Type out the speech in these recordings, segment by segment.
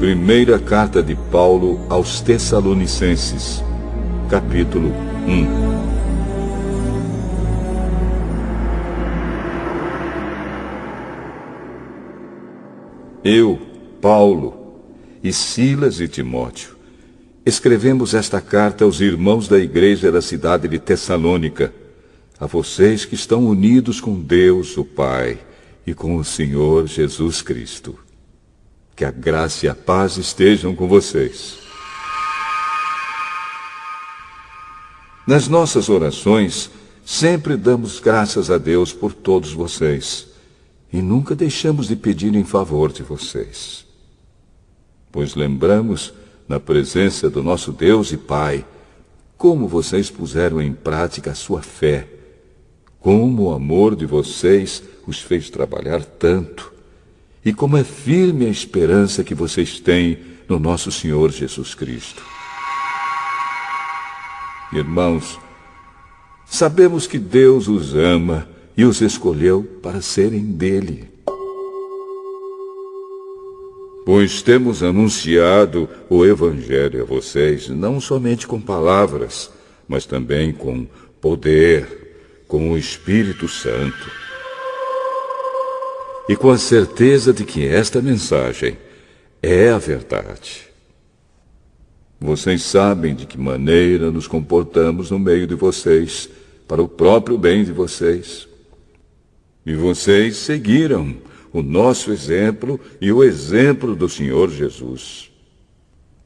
Primeira carta de Paulo aos Tessalonicenses, capítulo 1. Eu, Paulo, e Silas e Timóteo, escrevemos esta carta aos irmãos da igreja da cidade de Tessalônica, a vocês que estão unidos com Deus, o Pai, e com o Senhor Jesus Cristo. Que a graça e a paz estejam com vocês. Nas nossas orações, sempre damos graças a Deus por todos vocês, e nunca deixamos de pedir em favor de vocês. Pois lembramos, na presença do nosso Deus e Pai, como vocês puseram em prática a sua fé, como o amor de vocês os fez trabalhar tanto, e como é firme a esperança que vocês têm no nosso Senhor Jesus Cristo. Irmãos, sabemos que Deus os ama e os escolheu para serem dele. Pois temos anunciado o Evangelho a vocês, não somente com palavras, mas também com poder, com o Espírito Santo. E com a certeza de que esta mensagem é a verdade. Vocês sabem de que maneira nos comportamos no meio de vocês, para o próprio bem de vocês. E vocês seguiram o nosso exemplo e o exemplo do Senhor Jesus.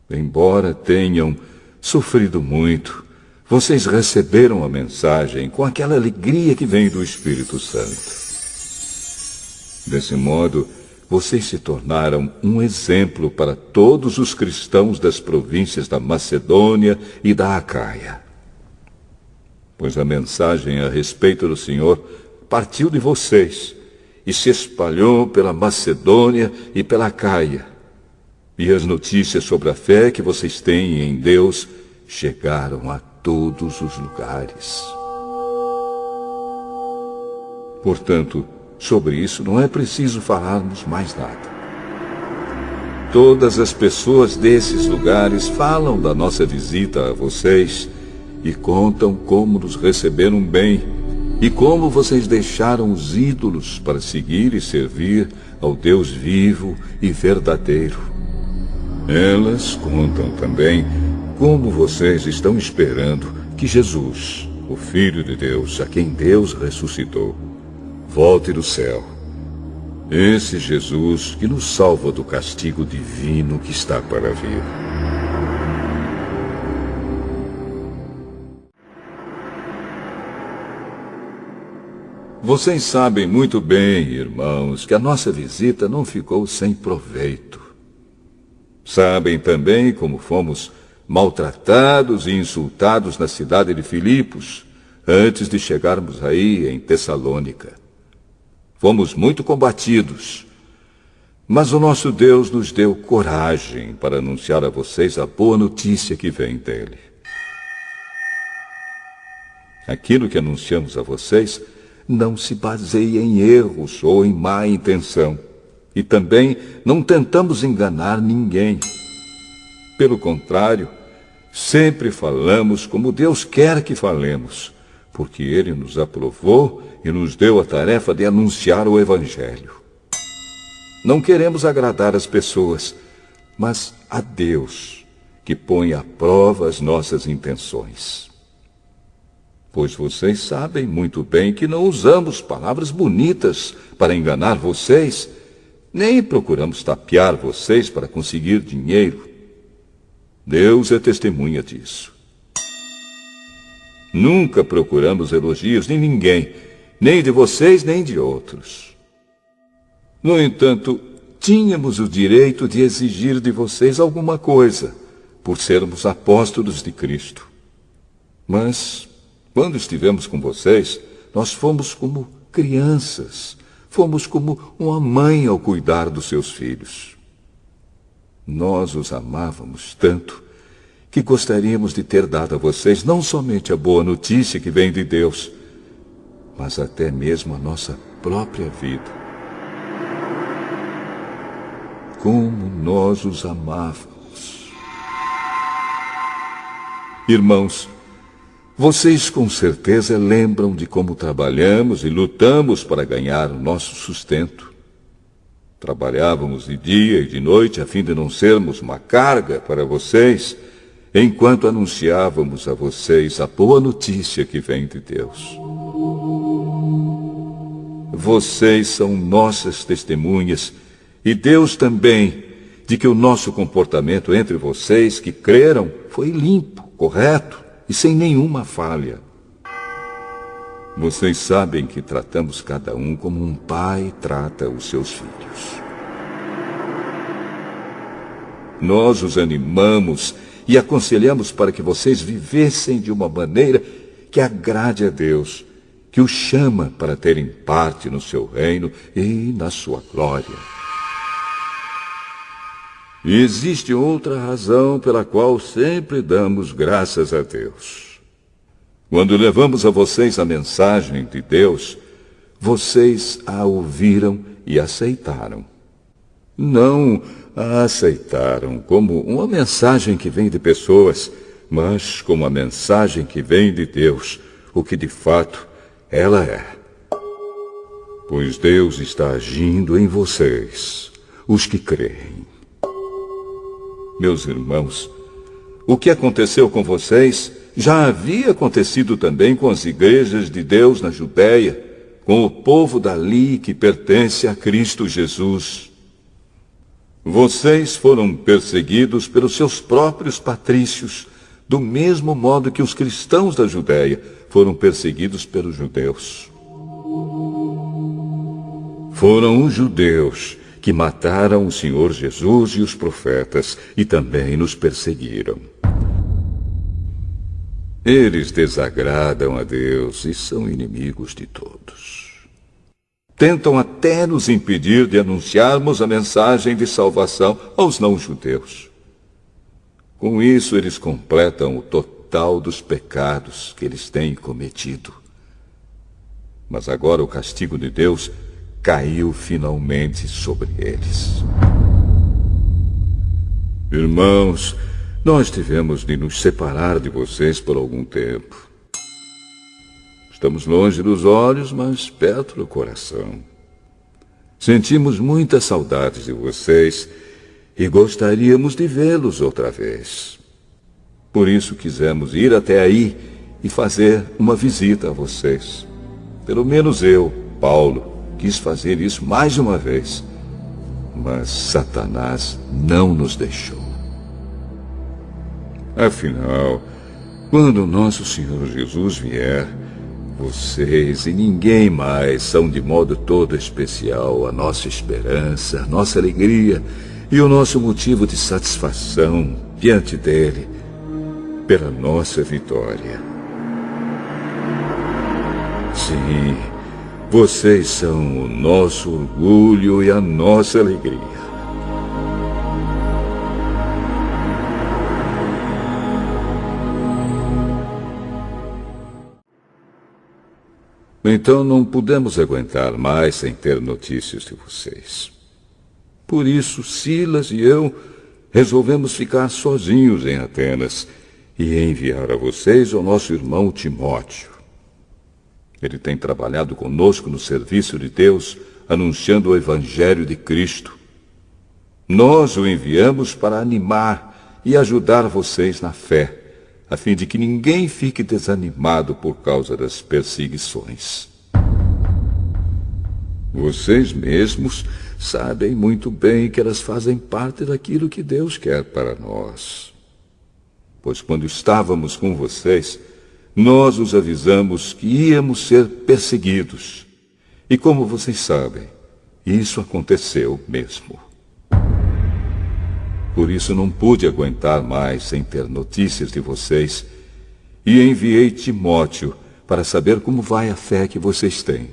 Embora tenham sofrido muito, vocês receberam a mensagem com aquela alegria que vem do Espírito Santo. Desse modo, vocês se tornaram um exemplo para todos os cristãos das províncias da Macedônia e da Acaia. Pois a mensagem a respeito do Senhor partiu de vocês e se espalhou pela Macedônia e pela Acaia. E as notícias sobre a fé que vocês têm em Deus chegaram a todos os lugares. Portanto, sobre isso não é preciso falarmos mais nada. Todas as pessoas desses lugares falam da nossa visita a vocês e contam como nos receberam bem e como vocês deixaram os ídolos para seguir e servir ao Deus vivo e verdadeiro. Elas contam também como vocês estão esperando que Jesus, o Filho de Deus, a quem Deus ressuscitou, volte do céu. Esse Jesus que nos salva do castigo divino que está para vir. Vocês sabem muito bem, irmãos, que a nossa visita não ficou sem proveito. Sabem também como fomos maltratados e insultados na cidade de Filipos, antes de chegarmos aí em Tessalônica. Fomos muito combatidos, mas o nosso Deus nos deu coragem para anunciar a vocês a boa notícia que vem dele. Aquilo que anunciamos a vocês não se baseia em erros ou em má intenção, e também não tentamos enganar ninguém. Pelo contrário, sempre falamos como Deus quer que falemos, porque Ele nos aprovou e nos deu a tarefa de anunciar o Evangelho. Não queremos agradar as pessoas, mas a Deus, que põe à prova as nossas intenções. Pois vocês sabem muito bem que não usamos palavras bonitas para enganar vocês, nem procuramos tapear vocês para conseguir dinheiro. Deus é testemunha disso. Nunca procuramos elogios de ninguém, nem de vocês, nem de outros. No entanto, tínhamos o direito de exigir de vocês alguma coisa, por sermos apóstolos de Cristo. Mas, quando estivemos com vocês, nós fomos como crianças, fomos como uma mãe ao cuidar dos seus filhos. Nós os amávamos tanto que gostaríamos de ter dado a vocês não somente a boa notícia que vem de Deus, mas até mesmo a nossa própria vida. como nós os amávamos. Irmãos, vocês com certeza lembram de como trabalhamos e lutamos para ganhar o nosso sustento. Trabalhávamos de dia e de noite a fim de não sermos uma carga para vocês, enquanto anunciávamos a vocês a boa notícia que vem de Deus. Vocês são nossas testemunhas, e Deus também, de que o nosso comportamento entre vocês que creram foi limpo, correto e sem nenhuma falha. Vocês sabem que tratamos cada um como um pai trata os seus filhos. Nós os animamos e aconselhamos para que vocês vivessem de uma maneira que agrade a Deus, que os chama para terem parte no seu reino e na sua glória. E existe outra razão pela qual sempre damos graças a Deus. Quando levamos a vocês a mensagem de Deus, vocês a ouviram e aceitaram. Não a aceitaram como uma mensagem que vem de pessoas, mas como a mensagem que vem de Deus, o que de fato ela é. Pois Deus está agindo em vocês, os que creem. Meus irmãos, o que aconteceu com vocês já havia acontecido também com as igrejas de Deus na Judéia, com o povo dali que pertence a Cristo Jesus. Vocês foram perseguidos pelos seus próprios patrícios, do mesmo modo que os cristãos da Judéia foram perseguidos pelos judeus. Foram os judeus que mataram o Senhor Jesus e os profetas e também nos perseguiram. Eles desagradam a Deus e são inimigos de todos. Tentam até nos impedir de anunciarmos a mensagem de salvação aos não-judeus. Com isso, eles completam o total dos pecados que eles têm cometido. Mas agora o castigo de Deus caiu finalmente sobre eles. Irmãos, nós tivemos de nos separar de vocês por algum tempo. Estamos longe dos olhos, mas perto do coração. Sentimos muita saudade de vocês e gostaríamos de vê-los outra vez. Por isso quisemos ir até aí e fazer uma visita a vocês. Pelo menos eu, Paulo, quis fazer isso mais uma vez. Mas Satanás não nos deixou. Afinal, quando nosso Senhor Jesus vier, vocês e ninguém mais são de modo todo especial a nossa esperança, a nossa alegria e o nosso motivo de satisfação diante dele pela nossa vitória. Sim, vocês são o nosso orgulho e a nossa alegria. Então não pudemos aguentar mais sem ter notícias de vocês. Por isso, Silas e eu resolvemos ficar sozinhos em Atenas e enviar a vocês o nosso irmão Timóteo. Ele tem trabalhado conosco no serviço de Deus, anunciando o Evangelho de Cristo. Nós o enviamos para animar e ajudar vocês na fé, a fim de que ninguém fique desanimado por causa das perseguições. Vocês mesmos sabem muito bem que elas fazem parte daquilo que Deus quer para nós. Pois quando estávamos com vocês, nós os avisamos que íamos ser perseguidos. E como vocês sabem, isso aconteceu mesmo. Por isso não pude aguentar mais sem ter notícias de vocês e enviei Timóteo para saber como vai a fé que vocês têm.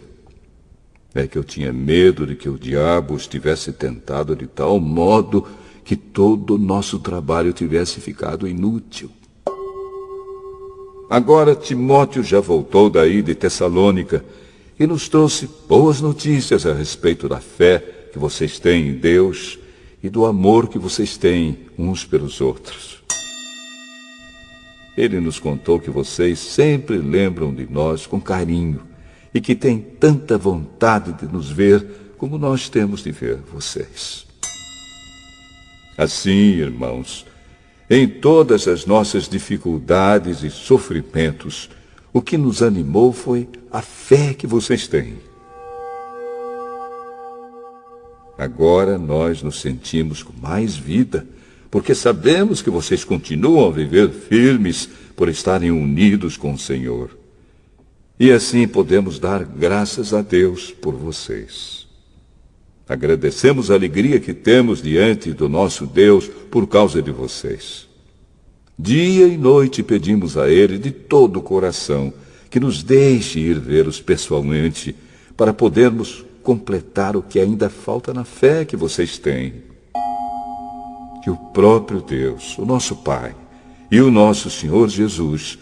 É que eu tinha medo de que o diabo os tivesse tentado de tal modo que todo o nosso trabalho tivesse ficado inútil. Agora Timóteo já voltou daí de Tessalônica e nos trouxe boas notícias a respeito da fé que vocês têm em Deus e do amor que vocês têm uns pelos outros. Ele nos contou que vocês sempre lembram de nós com carinho e que têm tanta vontade de nos ver como nós temos de ver vocês. Assim, irmãos, em todas as nossas dificuldades e sofrimentos, o que nos animou foi a fé que vocês têm. Agora nós nos sentimos com mais vida, porque sabemos que vocês continuam a viver firmes por estarem unidos com o Senhor. E assim podemos dar graças a Deus por vocês. Agradecemos a alegria que temos diante do nosso Deus por causa de vocês. Dia e noite pedimos a Ele de todo o coração que nos deixe ir vê-los pessoalmente para podermos completar o que ainda falta na fé que vocês têm. Que o próprio Deus, o nosso Pai, e o nosso Senhor Jesus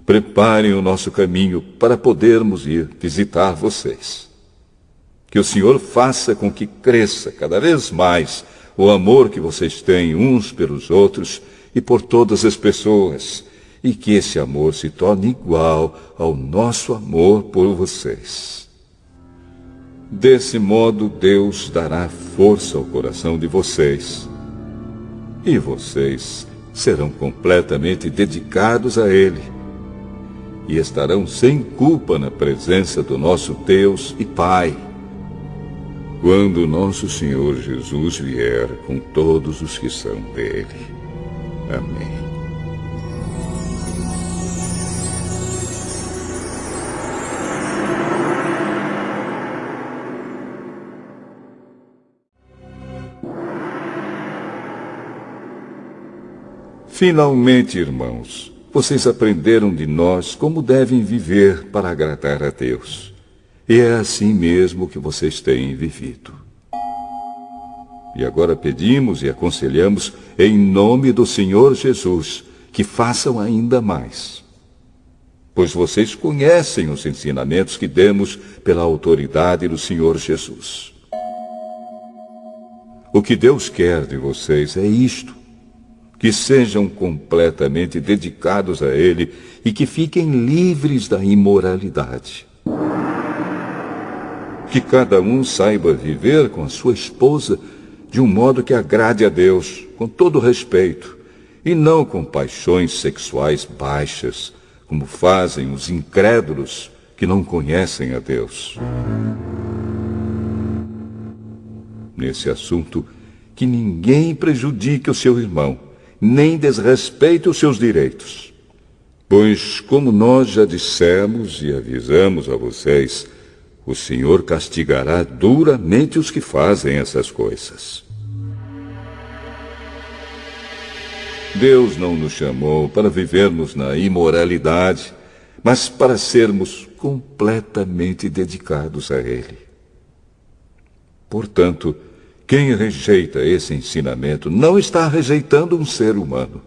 preparem o nosso caminho para podermos ir visitar vocês. Que o Senhor faça com que cresça cada vez mais o amor que vocês têm uns pelos outros e por todas as pessoas, e que esse amor se torne igual ao nosso amor por vocês. Desse modo, Deus dará força ao coração de vocês, e vocês serão completamente dedicados a Ele, e estarão sem culpa na presença do nosso Deus e Pai, quando nosso Senhor Jesus vier com todos os que são dele. Amém. Finalmente, irmãos, vocês aprenderam de nós como devem viver para agradar a Deus. E é assim mesmo que vocês têm vivido. E agora pedimos e aconselhamos, em nome do Senhor Jesus, que façam ainda mais. Pois vocês conhecem os ensinamentos que demos pela autoridade do Senhor Jesus. O que Deus quer de vocês é isto: que sejam completamente dedicados a Ele e que fiquem livres da imoralidade. Que cada um saiba viver com a sua esposa de um modo que agrade a Deus, com todo respeito, e não com paixões sexuais baixas, como fazem os incrédulos que não conhecem a Deus. Nesse assunto, que ninguém prejudique o seu irmão, nem desrespeite os seus direitos. Pois, como nós já dissemos e avisamos a vocês, o Senhor castigará duramente os que fazem essas coisas. Deus não nos chamou para vivermos na imoralidade, mas para sermos completamente dedicados a Ele. Portanto, quem rejeita esse ensinamento não está rejeitando um ser humano,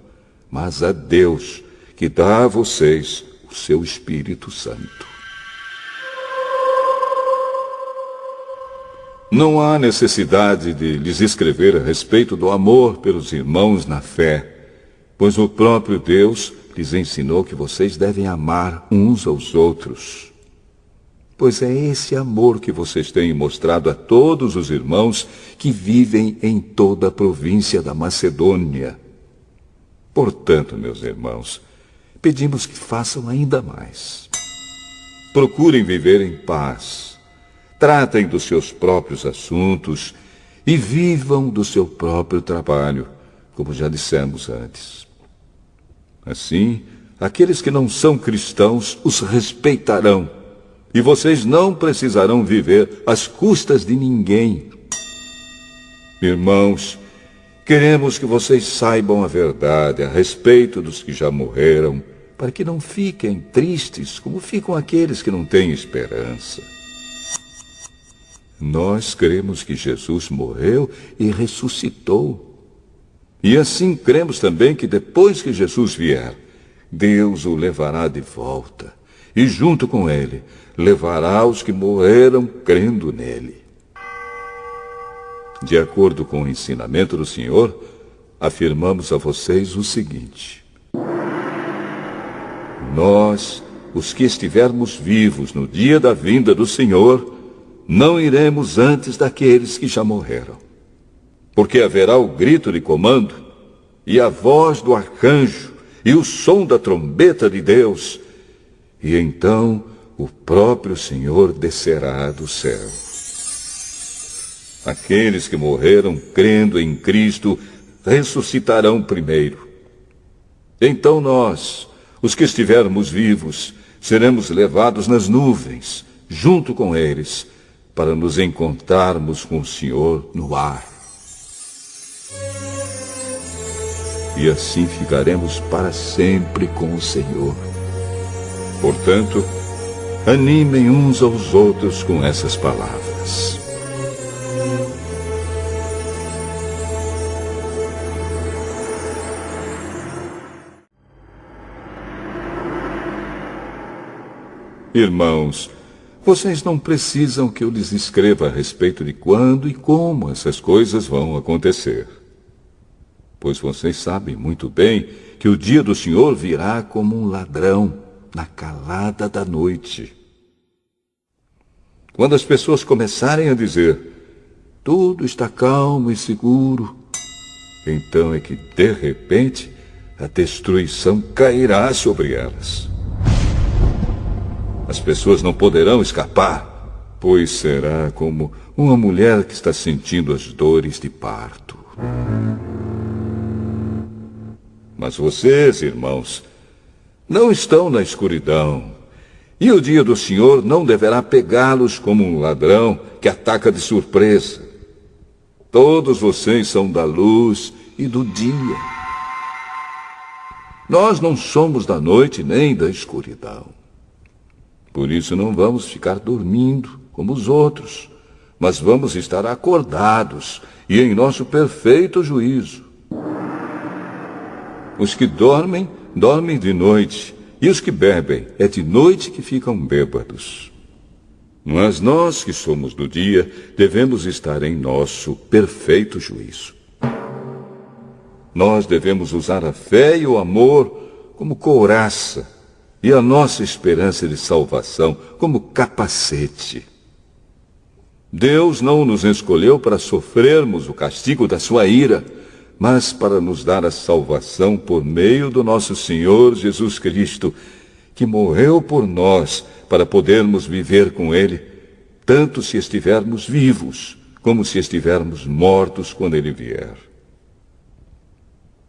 mas a Deus, que dá a vocês o seu Espírito Santo. Não há necessidade de lhes escrever a respeito do amor pelos irmãos na fé, pois o próprio Deus lhes ensinou que vocês devem amar uns aos outros. Pois é esse amor que vocês têm mostrado a todos os irmãos que vivem em toda a província da Macedônia. Portanto, meus irmãos, pedimos que façam ainda mais. Procurem viver em paz. Tratem dos seus próprios assuntos e vivam do seu próprio trabalho, como já dissemos antes. Assim, aqueles que não são cristãos os respeitarão, e vocês não precisarão viver às custas de ninguém. Irmãos, queremos que vocês saibam a verdade a respeito dos que já morreram, para que não fiquem tristes como ficam aqueles que não têm esperança. Nós cremos que Jesus morreu e ressuscitou. E assim cremos também que depois que Jesus vier, Deus o levará de volta. E junto com ele, levará os que morreram crendo nele. De acordo com o ensinamento do Senhor, afirmamos a vocês o seguinte: nós, os que estivermos vivos no dia da vinda do Senhor, não iremos antes daqueles que já morreram. Porque haverá o grito de comando, e a voz do arcanjo, e o som da trombeta de Deus, e então o próprio Senhor descerá do céu. Aqueles que morreram crendo em Cristo ressuscitarão primeiro. Então nós, os que estivermos vivos, seremos levados nas nuvens, junto com eles, para nos encontrarmos com o Senhor no ar. E assim ficaremos para sempre com o Senhor. Portanto, animem uns aos outros com essas palavras. Irmãos, vocês não precisam que eu lhes escreva a respeito de quando e como essas coisas vão acontecer. Pois vocês sabem muito bem que o dia do Senhor virá como um ladrão na calada da noite. Quando as pessoas começarem a dizer, tudo está calmo e seguro, então é que, de repente, a destruição cairá sobre elas. As pessoas não poderão escapar, pois será como uma mulher que está sentindo as dores de parto. Mas vocês, irmãos, não estão na escuridão, e o dia do Senhor não deverá pegá-los como um ladrão que ataca de surpresa. Todos vocês são da luz e do dia. Nós não somos da noite nem da escuridão. Por isso não vamos ficar dormindo como os outros, mas vamos estar acordados e em nosso perfeito juízo. Os que dormem, dormem de noite, e os que bebem, é de noite que ficam bêbados. Mas nós que somos do dia, devemos estar em nosso perfeito juízo. Nós devemos usar a fé e o amor como couraça, e a nossa esperança de salvação como capacete. Deus não nos escolheu para sofrermos o castigo da sua ira, mas para nos dar a salvação por meio do nosso Senhor Jesus Cristo, que morreu por nós para podermos viver com Ele, tanto se estivermos vivos, como se estivermos mortos quando Ele vier.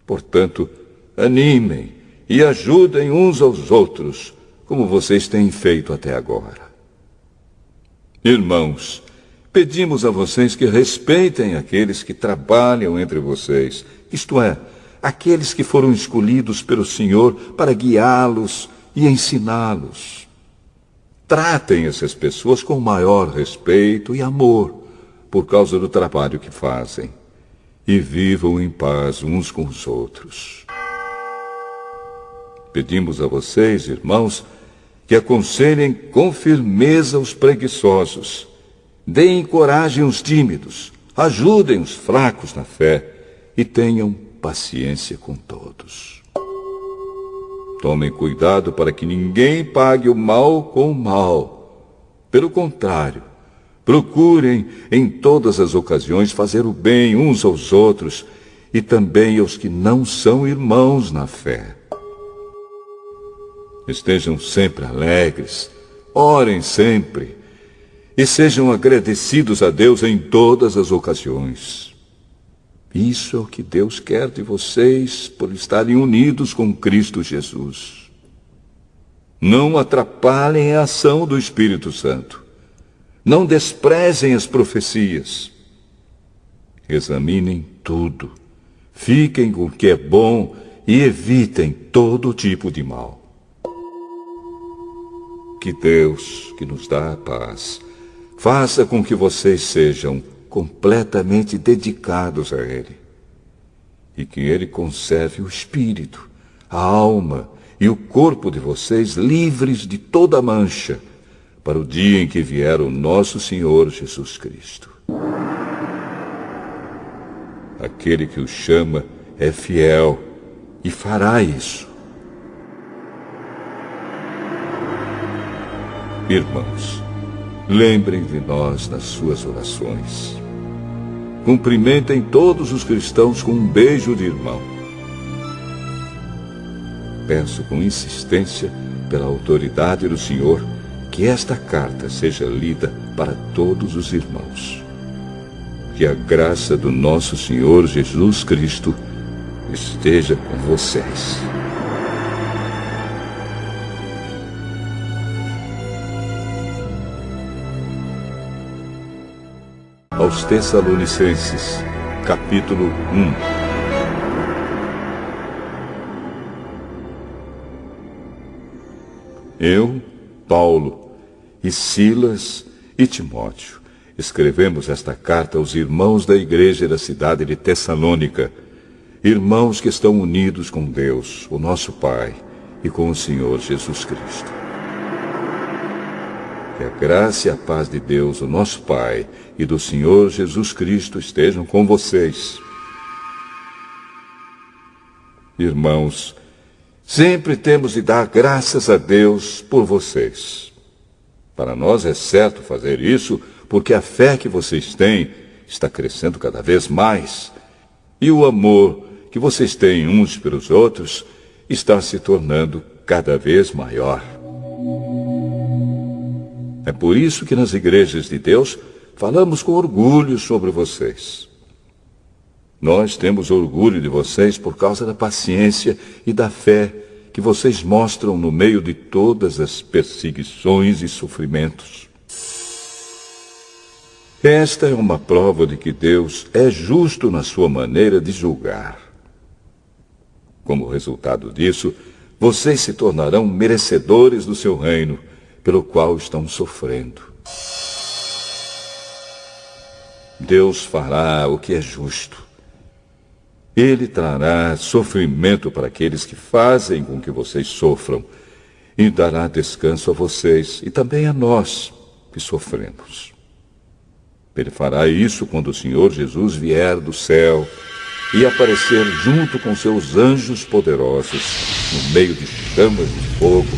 Portanto, animem e ajudem uns aos outros, como vocês têm feito até agora. Irmãos, pedimos a vocês que respeitem aqueles que trabalham entre vocês, isto é, aqueles que foram escolhidos pelo Senhor para guiá-los e ensiná-los. Tratem essas pessoas com maior respeito e amor, por causa do trabalho que fazem, e vivam em paz uns com os outros. Pedimos a vocês, irmãos, que aconselhem com firmeza os preguiçosos, deem coragem aos tímidos, ajudem os fracos na fé e tenham paciência com todos. Tomem cuidado para que ninguém pague o mal com o mal. Pelo contrário, procurem em todas as ocasiões fazer o bem uns aos outros e também aos que não são irmãos na fé. Estejam sempre alegres, orem sempre e sejam agradecidos a Deus em todas as ocasiões. Isso é o que Deus quer de vocês por estarem unidos com Cristo Jesus. Não atrapalhem a ação do Espírito Santo. Não desprezem as profecias. Examinem tudo. Fiquem com o que é bom e evitem todo tipo de mal. Que Deus, que nos dá a paz, faça com que vocês sejam completamente dedicados a Ele. E que Ele conserve o espírito, a alma e o corpo de vocês livres de toda mancha, para o dia em que vier o nosso Senhor Jesus Cristo. Aquele que o chama é fiel e fará isso. Irmãos, lembrem de nós nas suas orações. Cumprimentem todos os cristãos com um beijo de irmão. Peço com insistência, pela autoridade do Senhor, que esta carta seja lida para todos os irmãos. Que a graça do nosso Senhor Jesus Cristo esteja com vocês. Aos Tessalonicenses, capítulo 1. Eu, Paulo, e Silas e Timóteo, escrevemos esta carta aos irmãos da igreja da cidade de Tessalônica, irmãos que estão unidos com Deus, o nosso Pai, e com o Senhor Jesus Cristo. Que a graça e a paz de Deus, o nosso Pai, e do Senhor Jesus Cristo estejam com vocês. Irmãos, sempre temos de dar graças a Deus por vocês. Para nós é certo fazer isso, porque a fé que vocês têm está crescendo cada vez mais, e o amor que vocês têm uns pelos outros está se tornando cada vez maior. É por isso que nas igrejas de Deus falamos com orgulho sobre vocês. Nós temos orgulho de vocês por causa da paciência e da fé que vocês mostram no meio de todas as perseguições e sofrimentos. Esta é uma prova de que Deus é justo na sua maneira de julgar. Como resultado disso, vocês se tornarão merecedores do seu reino, pelo qual estão sofrendo. Deus fará o que é justo. Ele trará sofrimento para aqueles que fazem com que vocês sofram, e dará descanso a vocês e também a nós que sofremos. Ele fará isso quando o Senhor Jesus vier do céu e aparecer junto com seus anjos poderosos, no meio de chamas de fogo,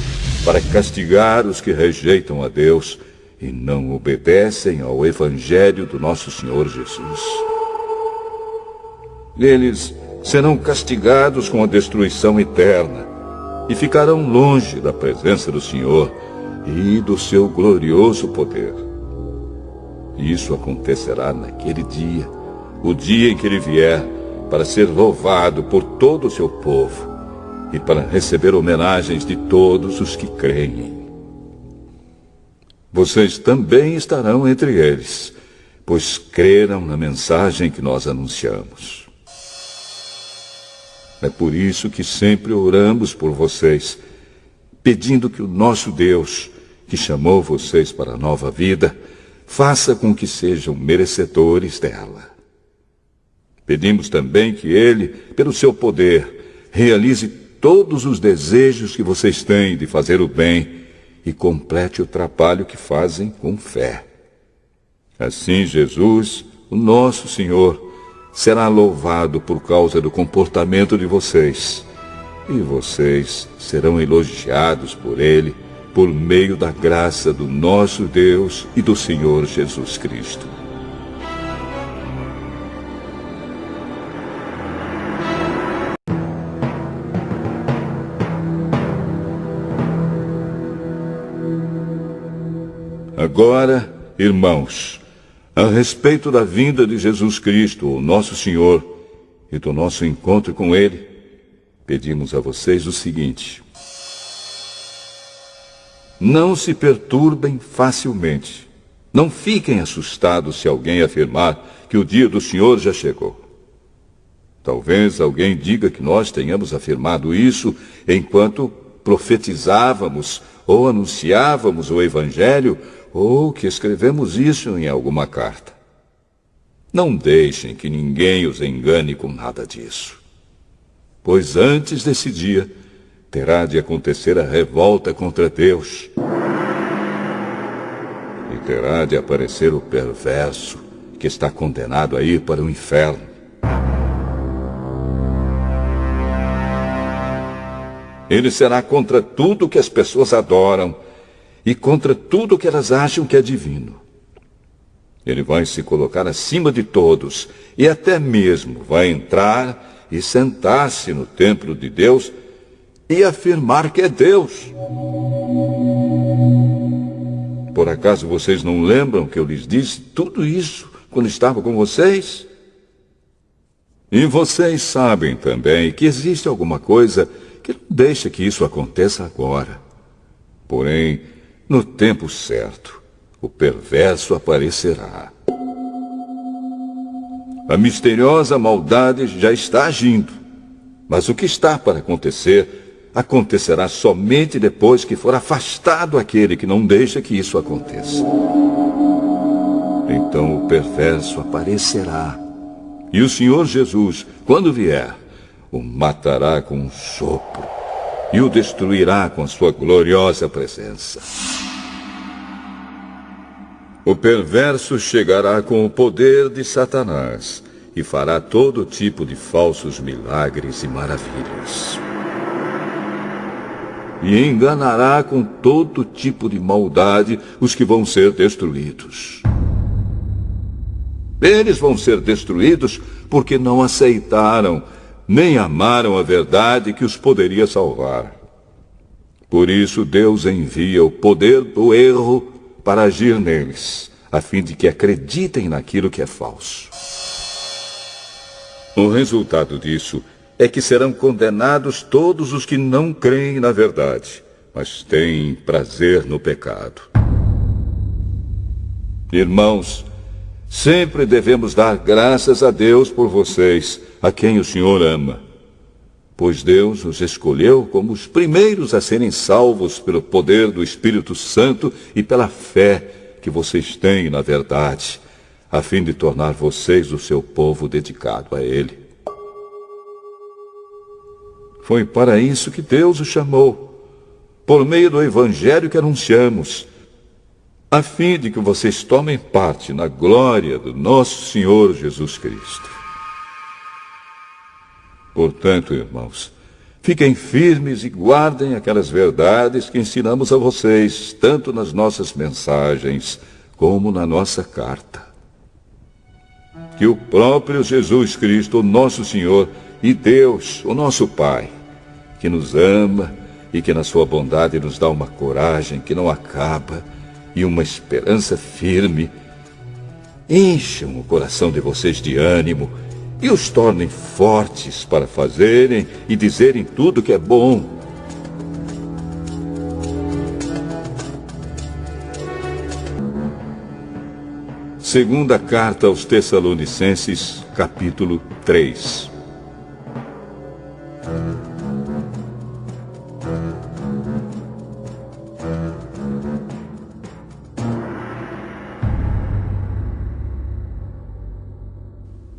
para castigar os que rejeitam a Deus e não obedecem ao Evangelho do nosso Senhor Jesus. Eles serão castigados com a destruição eterna e ficarão longe da presença do Senhor e do seu glorioso poder. Isso acontecerá naquele dia, o dia em que ele vier, para ser louvado por todo o seu povo e para receber homenagens de todos os que creem. Vocês também estarão entre eles, pois creram na mensagem que nós anunciamos. É por isso que sempre oramos por vocês, pedindo que o nosso Deus, que chamou vocês para a nova vida, faça com que sejam merecedores dela. Pedimos também que Ele, pelo seu poder, realize todos os desejos que vocês têm de fazer o bem e complete o trabalho que fazem com fé. Assim, Jesus, o nosso Senhor, será louvado por causa do comportamento de vocês, e vocês serão elogiados por Ele, por meio da graça do nosso Deus e do Senhor Jesus Cristo. Agora, irmãos, a respeito da vinda de Jesus Cristo, o nosso Senhor, e do nosso encontro com Ele, pedimos a vocês o seguinte: não se perturbem facilmente. Não fiquem assustados se alguém afirmar que o dia do Senhor já chegou. Talvez alguém diga que nós tenhamos afirmado isso enquanto profetizávamos ou anunciávamos o Evangelho, ou que escrevemos isso em alguma carta. Não deixem que ninguém os engane com nada disso. Pois antes desse dia, terá de acontecer a revolta contra Deus. E terá de aparecer o perverso, que está condenado a ir para o inferno. Ele será contra tudo que as pessoas adoram e contra tudo que elas acham que é divino. Ele vai se colocar acima de todos e até mesmo vai entrar e sentar-se no templo de Deus e afirmar que é Deus. Por acaso vocês não lembram que eu lhes disse tudo isso quando estava com vocês? E vocês sabem também que existe alguma coisa que não deixa que isso aconteça agora. Porém, no tempo certo, o perverso aparecerá. A misteriosa maldade já está agindo, mas o que está para acontecer, acontecerá somente depois que for afastado aquele que não deixa que isso aconteça. Então o perverso aparecerá, e o Senhor Jesus, quando vier, o matará com um sopro e o destruirá com a sua gloriosa presença. O perverso chegará com o poder de Satanás e fará todo tipo de falsos milagres e maravilhas. E enganará com todo tipo de maldade os que vão ser destruídos. Eles vão ser destruídos porque não aceitaram nem amaram a verdade que os poderia salvar. Por isso Deus envia o poder do erro para agir neles, a fim de que acreditem naquilo que é falso. O resultado disso é que serão condenados todos os que não creem na verdade, mas têm prazer no pecado. Irmãos, sempre devemos dar graças a Deus por vocês, a quem o Senhor ama, pois Deus os escolheu como os primeiros a serem salvos pelo poder do Espírito Santo e pela fé que vocês têm na verdade, a fim de tornar vocês o seu povo dedicado a Ele. Foi para isso que Deus os chamou, por meio do Evangelho que anunciamos, a fim de que vocês tomem parte na glória do nosso Senhor Jesus Cristo. Portanto, irmãos, fiquem firmes e guardem aquelas verdades que ensinamos a vocês, tanto nas nossas mensagens como na nossa carta. Que o próprio Jesus Cristo, o nosso Senhor, e Deus, o nosso Pai, que nos ama e que na sua bondade nos dá uma coragem que não acaba e uma esperança firme, encham o coração de vocês de ânimo e os tornem fortes para fazerem e dizerem tudo que é bom. Segunda carta aos Tessalonicenses, capítulo 3.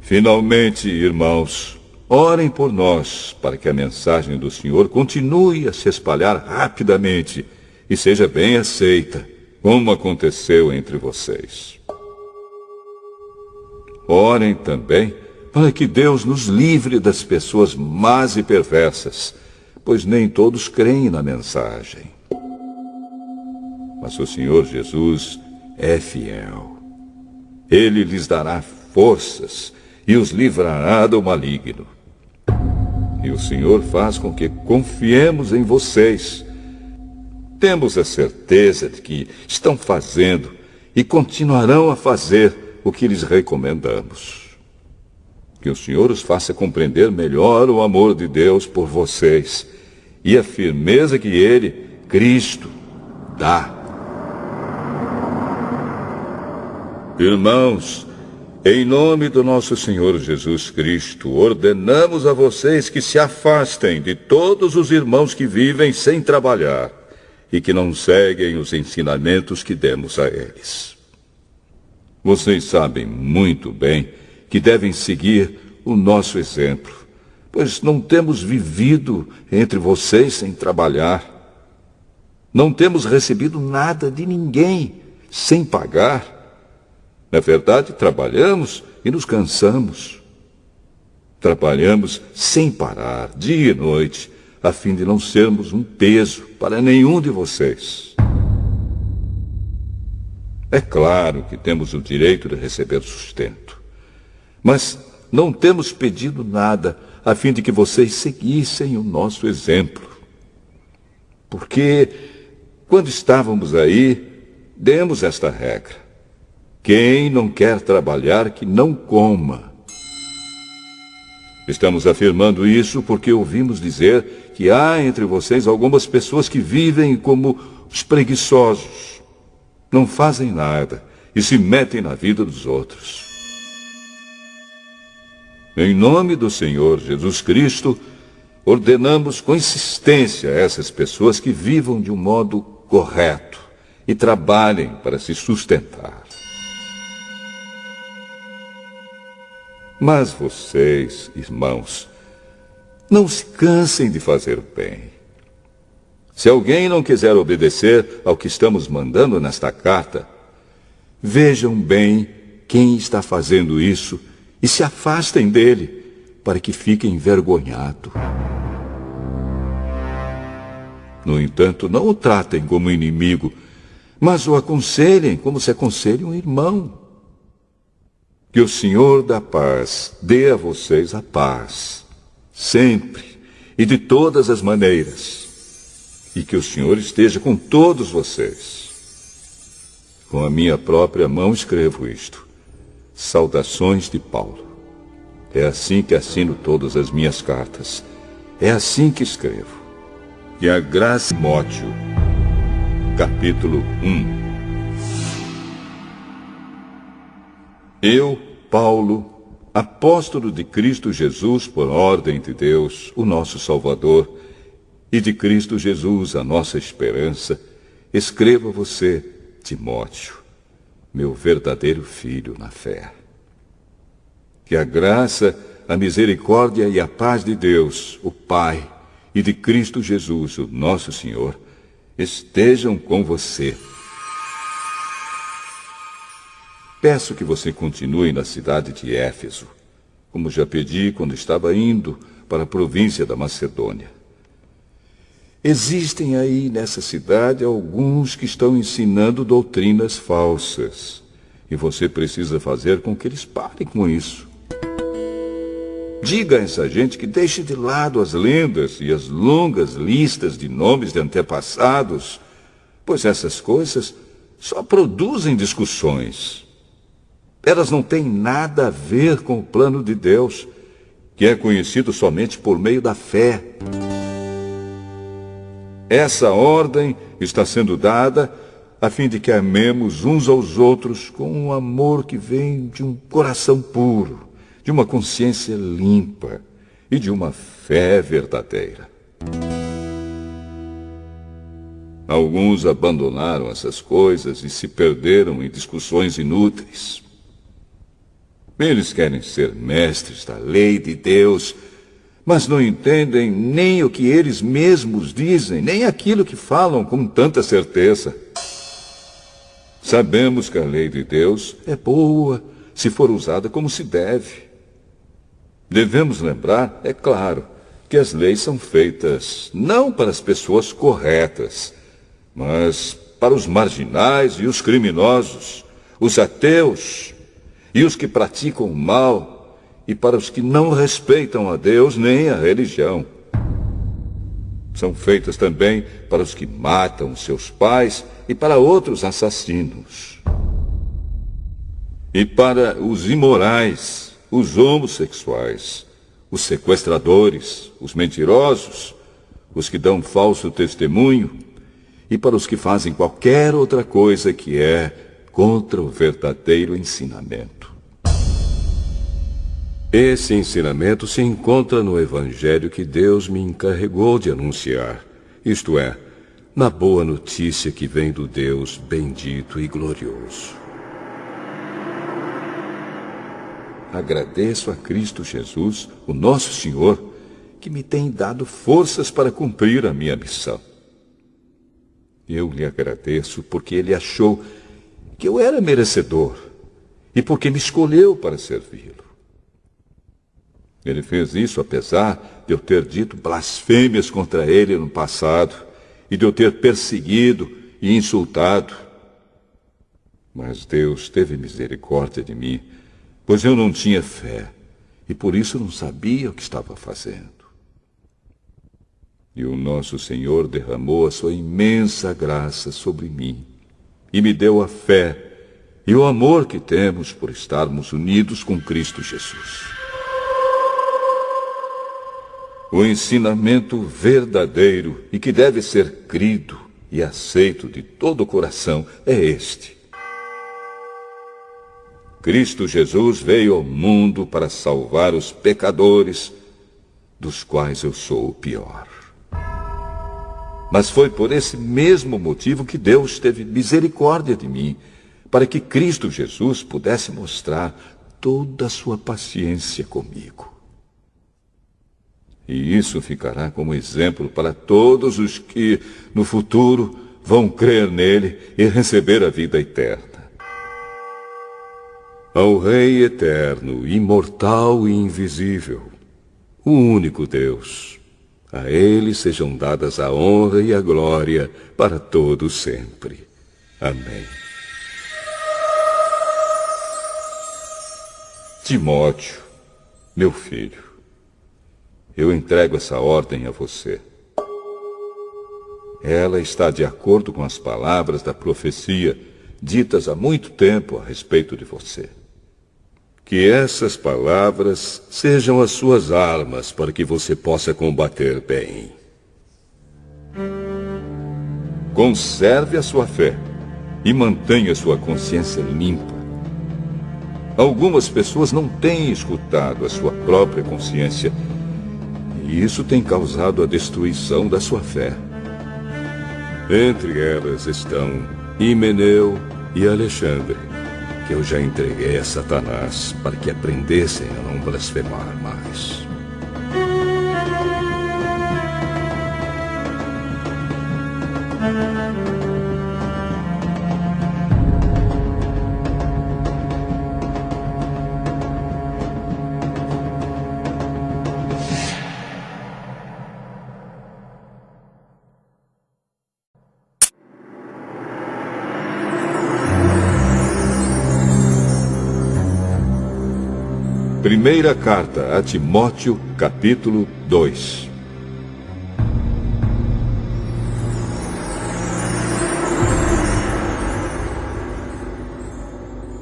Finalmente, irmãos, orem por nós, para que a mensagem do Senhor continue a se espalhar rapidamente e seja bem aceita, como aconteceu entre vocês. Orem também para que Deus nos livre das pessoas más e perversas, pois nem todos creem na mensagem. Mas o Senhor Jesus é fiel. Ele lhes dará forças e os livrará do maligno. E o Senhor faz com que confiemos em vocês. Temos a certeza de que estão fazendo e continuarão a fazer o que lhes recomendamos. Que o Senhor os faça compreender melhor o amor de Deus por vocês e a firmeza que Ele, Cristo, dá. Irmãos, em nome do nosso Senhor Jesus Cristo, ordenamos a vocês que se afastem de todos os irmãos que vivem sem trabalhar e que não seguem os ensinamentos que demos a eles. Vocês sabem muito bem que devem seguir o nosso exemplo, pois não temos vivido entre vocês sem trabalhar. Não temos recebido nada de ninguém sem pagar. Na verdade, trabalhamos e nos cansamos. Trabalhamos sem parar, dia e noite, a fim de não sermos um peso para nenhum de vocês. É claro que temos o direito de receber sustento, mas não temos pedido nada a fim de que vocês seguissem o nosso exemplo. Porque, quando estávamos aí, demos esta regra: quem não quer trabalhar, que não coma. Estamos afirmando isso porque ouvimos dizer que há entre vocês algumas pessoas que vivem como os preguiçosos. Não fazem nada e se metem na vida dos outros. Em nome do Senhor Jesus Cristo, ordenamos com insistência a essas pessoas que vivam de um modo correto e trabalhem para se sustentar. Mas vocês, irmãos, não se cansem de fazer o bem. Se alguém não quiser obedecer ao que estamos mandando nesta carta, vejam bem quem está fazendo isso e se afastem dele, para que fique envergonhado. No entanto, não o tratem como inimigo, mas o aconselhem como se aconselha um irmão. Que o Senhor da paz dê a vocês a paz, sempre e de todas as maneiras. E que o Senhor esteja com todos vocês. Com a minha própria mão escrevo isto. Saudações de Paulo. É assim que assino todas as minhas cartas. É assim que escrevo. E a graça de Timóteo, capítulo 1. Eu, Paulo, apóstolo de Cristo Jesus por ordem de Deus, o nosso Salvador, e de Cristo Jesus, a nossa esperança, escrevo a você, Timóteo, meu verdadeiro filho na fé. Que a graça, a misericórdia e a paz de Deus, o Pai, e de Cristo Jesus, o nosso Senhor, estejam com você. Peço que você continue na cidade de Éfeso, como já pedi quando estava indo para a província da Macedônia. Existem aí nessa cidade alguns que estão ensinando doutrinas falsas, e você precisa fazer com que eles parem com isso. Diga a essa gente que deixe de lado as lendas e as longas listas de nomes de antepassados, pois essas coisas só produzem discussões. Elas não têm nada a ver com o plano de Deus, que é conhecido somente por meio da fé. Essa ordem está sendo dada a fim de que amemos uns aos outros com um amor que vem de um coração puro, de uma consciência limpa e de uma fé verdadeira. Alguns abandonaram essas coisas e se perderam em discussões inúteis. Eles querem ser mestres da lei de Deus, mas não entendem nem o que eles mesmos dizem, nem aquilo que falam com tanta certeza. Sabemos que a lei de Deus é boa se for usada como se deve. Devemos lembrar, é claro, que as leis são feitas não para as pessoas corretas, mas para os marginais e os criminosos, os ateus e os que praticam o mal, e para os que não respeitam a Deus nem a religião. São feitas também para os que matam seus pais e para outros assassinos. E para os imorais, os homossexuais, os sequestradores, os mentirosos, os que dão falso testemunho, e para os que fazem qualquer outra coisa que é contra o verdadeiro ensinamento. Esse ensinamento se encontra no Evangelho que Deus me encarregou de anunciar, isto é, na boa notícia que vem do Deus bendito e glorioso. Agradeço a Cristo Jesus, o nosso Senhor, que me tem dado forças para cumprir a minha missão. Eu lhe agradeço porque Ele achou que eu era merecedor e porque me escolheu para servi-lo. Ele fez isso apesar de eu ter dito blasfêmias contra ele no passado e de eu ter perseguido e insultado. Mas Deus teve misericórdia de mim, pois eu não tinha fé e por isso não sabia o que estava fazendo. E o nosso Senhor derramou a sua imensa graça sobre mim e me deu a fé e o amor que temos por estarmos unidos com Cristo Jesus. O ensinamento verdadeiro e que deve ser crido e aceito de todo o coração é este: Cristo Jesus veio ao mundo para salvar os pecadores, dos quais eu sou o pior. Mas foi por esse mesmo motivo que Deus teve misericórdia de mim, para que Cristo Jesus pudesse mostrar toda a sua paciência comigo. E isso ficará como exemplo para todos os que, no futuro, vão crer nele e receber a vida eterna. Ao Rei eterno, imortal e invisível, o único Deus, a ele sejam dadas a honra e a glória para todo sempre. Amém. Timóteo, meu filho, eu entrego essa ordem a você. Ela está de acordo com as palavras da profecia ditas há muito tempo a respeito de você. Que essas palavras sejam as suas armas para que você possa combater bem. Conserve a sua fé e mantenha sua consciência limpa. Algumas pessoas não têm escutado a sua própria consciência e isso tem causado a destruição da sua fé. Entre elas estão Himeneu e Alexandre, que eu já entreguei a Satanás para que aprendessem a não blasfemar mais. Primeira carta a Timóteo, capítulo 2.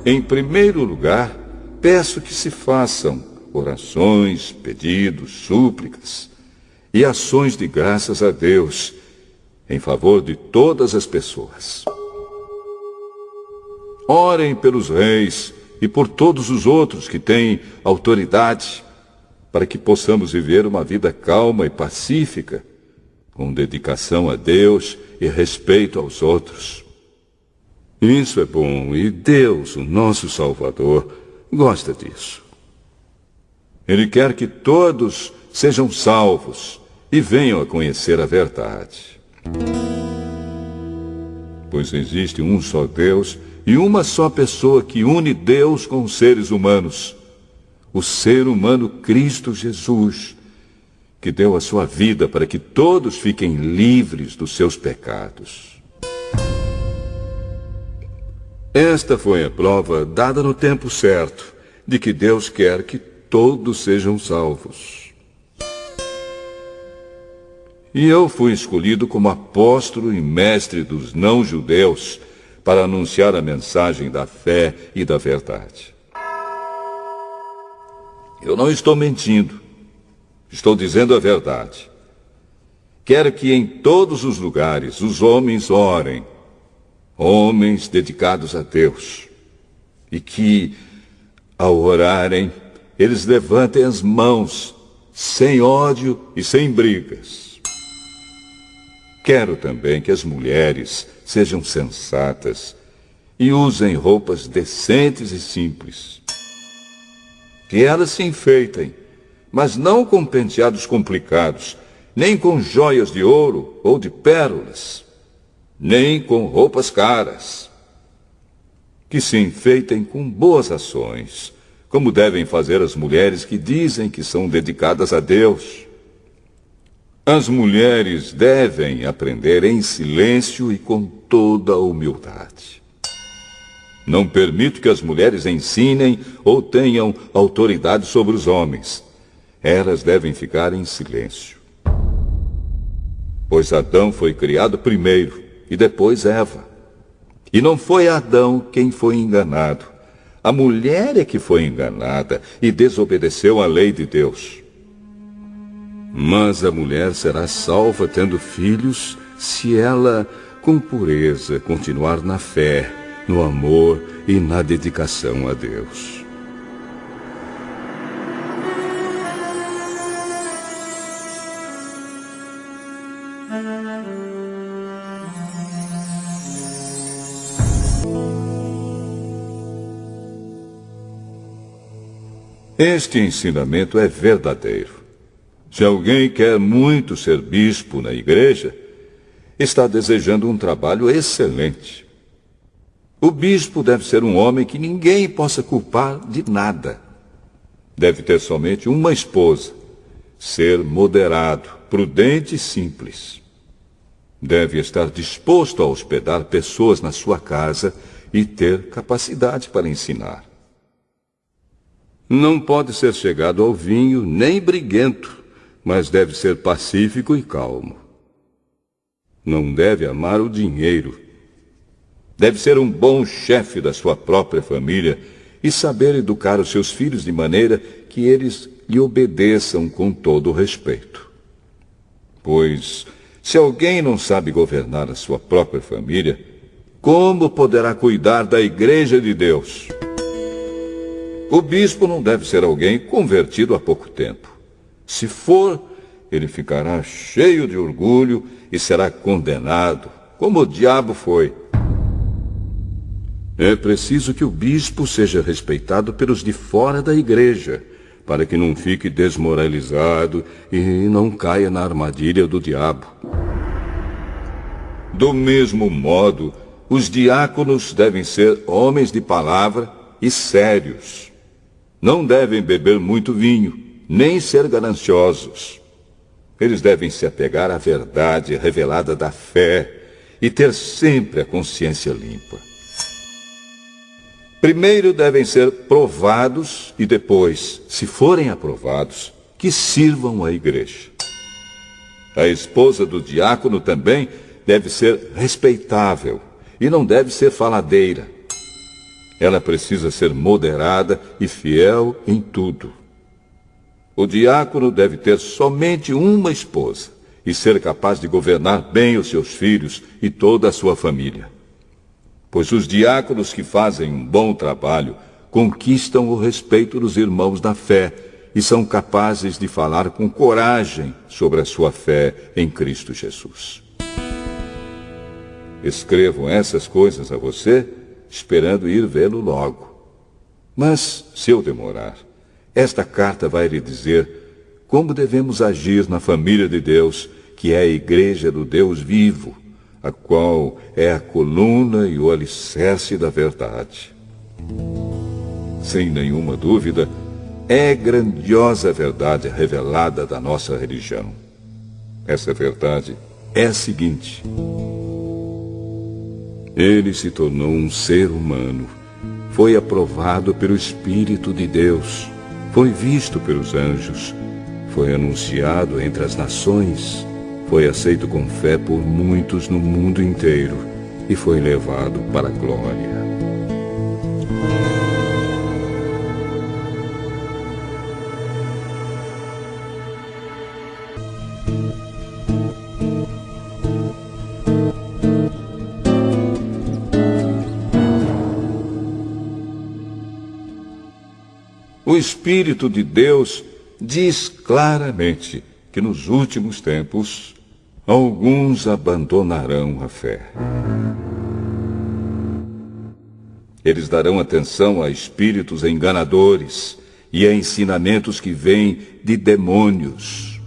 Em primeiro lugar, peço que se façam orações, pedidos, súplicas e ações de graças a Deus em favor de todas as pessoas. Orem pelos reis e por todos os outros que têm autoridade, para que possamos viver uma vida calma e pacífica, com dedicação a Deus e respeito aos outros. Isso é bom e Deus, o nosso Salvador, gosta disso. Ele quer que todos sejam salvos e venham a conhecer a verdade. Pois existe um só Deus e uma só pessoa que une Deus com os seres humanos, o ser humano Cristo Jesus, que deu a sua vida para que todos fiquem livres dos seus pecados. Esta foi a prova dada no tempo certo, de que Deus quer que todos sejam salvos. E eu fui escolhido como apóstolo e mestre dos não-judeus, para anunciar a mensagem da fé e da verdade. Eu não estou mentindo, estou dizendo a verdade. Quero que em todos os lugares os homens orem, homens dedicados a Deus, e que, ao orarem, eles levantem as mãos, sem ódio e sem brigas. Quero também que as mulheres sejam sensatas e usem roupas decentes e simples. Que elas se enfeitem, mas não com penteados complicados, nem com joias de ouro ou de pérolas, nem com roupas caras. Que se enfeitem com boas ações, como devem fazer as mulheres que dizem que são dedicadas a Deus. As mulheres devem aprender em silêncio e com toda a humildade. Não permito que as mulheres ensinem ou tenham autoridade sobre os homens. Elas devem ficar em silêncio. Pois Adão foi criado primeiro e depois Eva. E não foi Adão quem foi enganado. A mulher é que foi enganada e desobedeceu à lei de Deus. Mas a mulher será salva tendo filhos se ela, com pureza, continuar na fé, no amor e na dedicação a Deus. Este ensinamento é verdadeiro. Se alguém quer muito ser bispo na igreja, está desejando um trabalho excelente. O bispo deve ser um homem que ninguém possa culpar de nada. Deve ter somente uma esposa, ser moderado, prudente e simples. Deve estar disposto a hospedar pessoas na sua casa e ter capacidade para ensinar. Não pode ser chegado ao vinho nem briguento, mas deve ser pacífico e calmo. Não deve amar o dinheiro. Deve ser um bom chefe da sua própria família e saber educar os seus filhos de maneira que eles lhe obedeçam com todo o respeito. Pois, se alguém não sabe governar a sua própria família, como poderá cuidar da igreja de Deus? O bispo não deve ser alguém convertido há pouco tempo. Se for, ele ficará cheio de orgulho e será condenado, como o diabo foi. É preciso que o bispo seja respeitado pelos de fora da igreja, para que não fique desmoralizado e não caia na armadilha do diabo. Do mesmo modo, os diáconos devem ser homens de palavra e sérios. Não devem beber muito vinho, nem ser gananciosos. Eles devem se apegar à verdade revelada da fé e ter sempre a consciência limpa. Primeiro devem ser provados e depois, se forem aprovados, que sirvam a igreja. A esposa do diácono também deve ser respeitável e não deve ser faladeira. Ela precisa ser moderada e fiel em tudo. O diácono deve ter somente uma esposa e ser capaz de governar bem os seus filhos e toda a sua família. Pois os diáconos que fazem um bom trabalho conquistam o respeito dos irmãos da fé e são capazes de falar com coragem sobre a sua fé em Cristo Jesus. Escrevo essas coisas a você, esperando ir vê-lo logo. Mas, se eu demorar, esta carta vai lhe dizer como devemos agir na família de Deus, que é a igreja do Deus vivo, a qual é a coluna e o alicerce da verdade. Sem nenhuma dúvida, é grandiosa a verdade revelada da nossa religião. Essa verdade é a seguinte: ele se tornou um ser humano, foi aprovado pelo Espírito de Deus, foi visto pelos anjos, foi anunciado entre as nações, foi aceito com fé por muitos no mundo inteiro e foi levado para a glória. O Espírito de Deus diz claramente que nos últimos tempos alguns abandonarão a fé. Eles darão atenção a espíritos enganadores e a ensinamentos que vêm de demônios.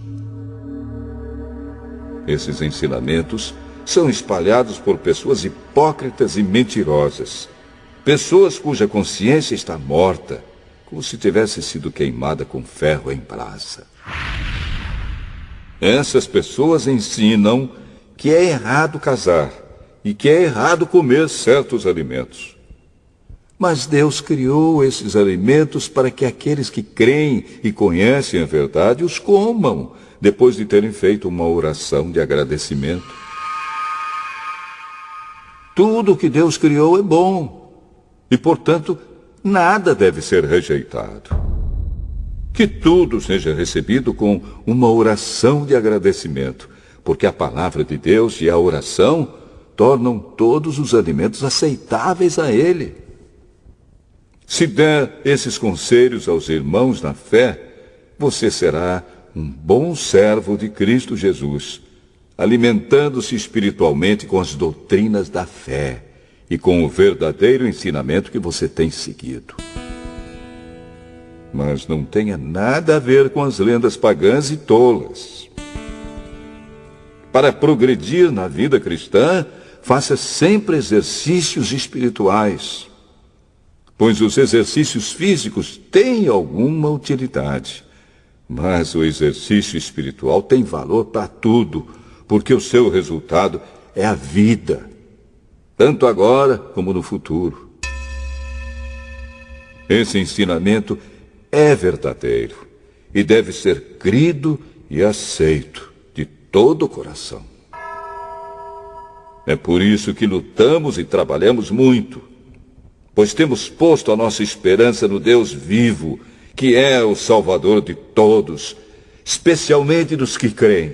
Esses ensinamentos são espalhados por pessoas hipócritas e mentirosas, pessoas cuja consciência está morta, como se tivesse sido queimada com ferro em brasa. Essas pessoas ensinam que é errado casar e que é errado comer certos alimentos. Mas Deus criou esses alimentos para que aqueles que creem e conhecem a verdade os comam, depois de terem feito uma oração de agradecimento. Tudo que Deus criou é bom e, portanto, nada deve ser rejeitado. Que tudo seja recebido com uma oração de agradecimento, porque a palavra de Deus e a oração tornam todos os alimentos aceitáveis a Ele. Se der esses conselhos aos irmãos na fé, você será um bom servo de Cristo Jesus, alimentando-se espiritualmente com as doutrinas da fé e com o verdadeiro ensinamento que você tem seguido. Mas não tenha nada a ver com as lendas pagãs e tolas. Para progredir na vida cristã, faça sempre exercícios espirituais, pois os exercícios físicos têm alguma utilidade, mas o exercício espiritual tem valor para tudo, porque o seu resultado é a vida, tanto agora como no futuro. Esse ensinamento é verdadeiro e deve ser crido e aceito de todo o coração. É por isso que lutamos e trabalhamos muito, pois temos posto a nossa esperança no Deus vivo, que é o Salvador de todos, especialmente dos que creem.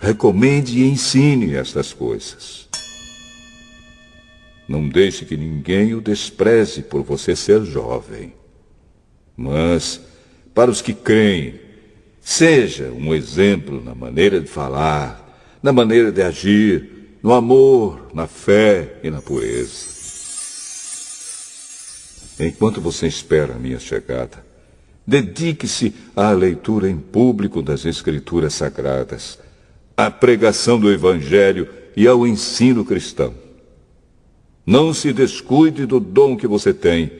Recomende e ensine estas coisas. Não deixe que ninguém o despreze por você ser jovem. Mas, para os que creem, seja um exemplo na maneira de falar, na maneira de agir, no amor, na fé e na pureza. Enquanto você espera a minha chegada, dedique-se à leitura em público das Escrituras Sagradas, à pregação do Evangelho e ao ensino cristão. Não se descuide do dom que você tem,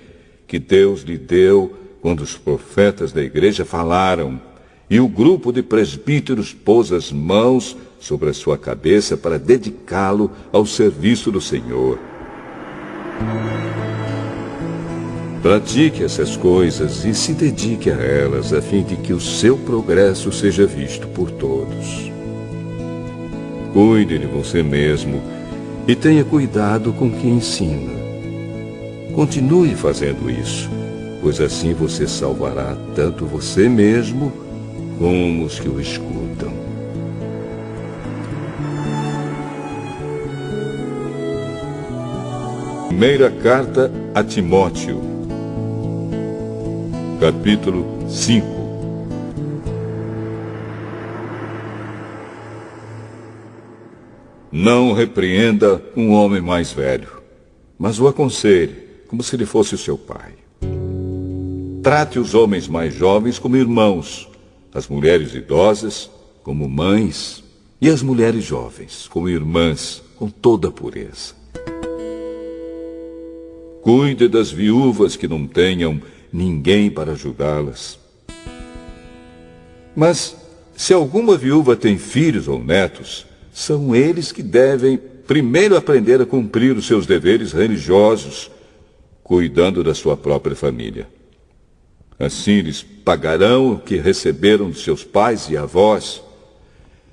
que Deus lhe deu quando os profetas da igreja falaram e o grupo de presbíteros pôs as mãos sobre a sua cabeça para dedicá-lo ao serviço do Senhor. Pratique essas coisas e se dedique a elas, a fim de que o seu progresso seja visto por todos. Cuide de você mesmo e tenha cuidado com o que ensina. Continue fazendo isso, pois assim você salvará tanto você mesmo como os que o escutam. Primeira carta a Timóteo, capítulo 5. Não repreenda um homem mais velho, mas o aconselhe, como se ele fosse o seu pai. Trate os homens mais jovens como irmãos, as mulheres idosas como mães e as mulheres jovens como irmãs, com toda a pureza. Cuide das viúvas que não tenham ninguém para ajudá-las. Mas, se alguma viúva tem filhos ou netos, são eles que devem primeiro aprender a cumprir os seus deveres religiosos, cuidando da sua própria família. Assim eles pagarão o que receberam de seus pais e avós,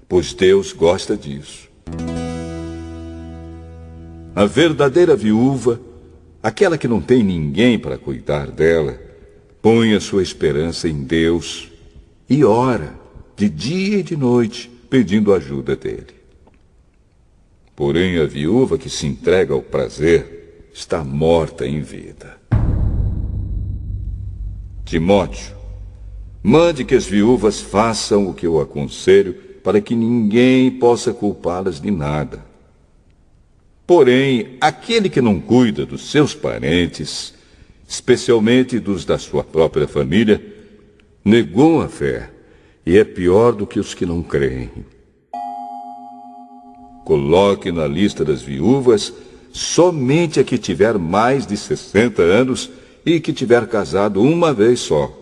pois Deus gosta disso. A verdadeira viúva, aquela que não tem ninguém para cuidar dela, põe a sua esperança em Deus e ora de dia e de noite, pedindo ajuda dele. Porém, a viúva que se entrega ao prazer está morta em vida. Timóteo, mande que as viúvas façam o que eu aconselho, para que ninguém possa culpá-las de nada. Porém, aquele que não cuida dos seus parentes, especialmente dos da sua própria família, negou a fé e é pior do que os que não creem. Coloque na lista das viúvas somente a que tiver mais de 60 anos e que tiver casado uma vez só.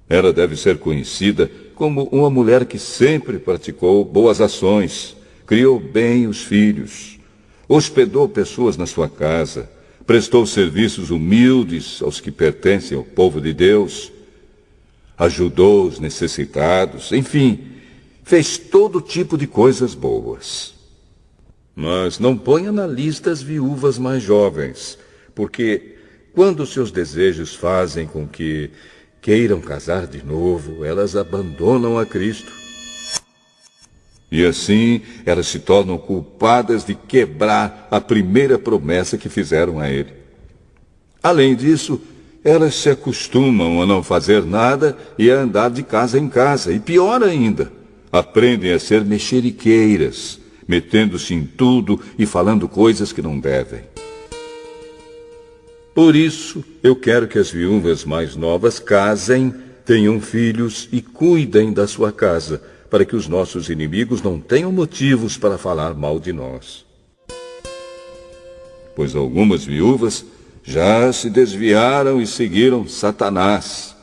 Ela deve ser conhecida como uma mulher que sempre praticou boas ações, criou bem os filhos, hospedou pessoas na sua casa, prestou serviços humildes aos que pertencem ao povo de Deus, ajudou os necessitados, enfim, fez todo tipo de coisas boas. Mas não ponha na lista as viúvas mais jovens, porque quando seus desejos fazem com que queiram casar de novo, elas abandonam a Cristo. E assim elas se tornam culpadas de quebrar a primeira promessa que fizeram a Ele. Além disso, elas se acostumam a não fazer nada e a andar de casa em casa. E pior ainda, aprendem a ser mexeriqueiras, metendo-se em tudo e falando coisas que não devem. Por isso, eu quero que as viúvas mais novas casem, tenham filhos e cuidem da sua casa, para que os nossos inimigos não tenham motivos para falar mal de nós. Pois algumas viúvas já se desviaram e seguiram Satanás.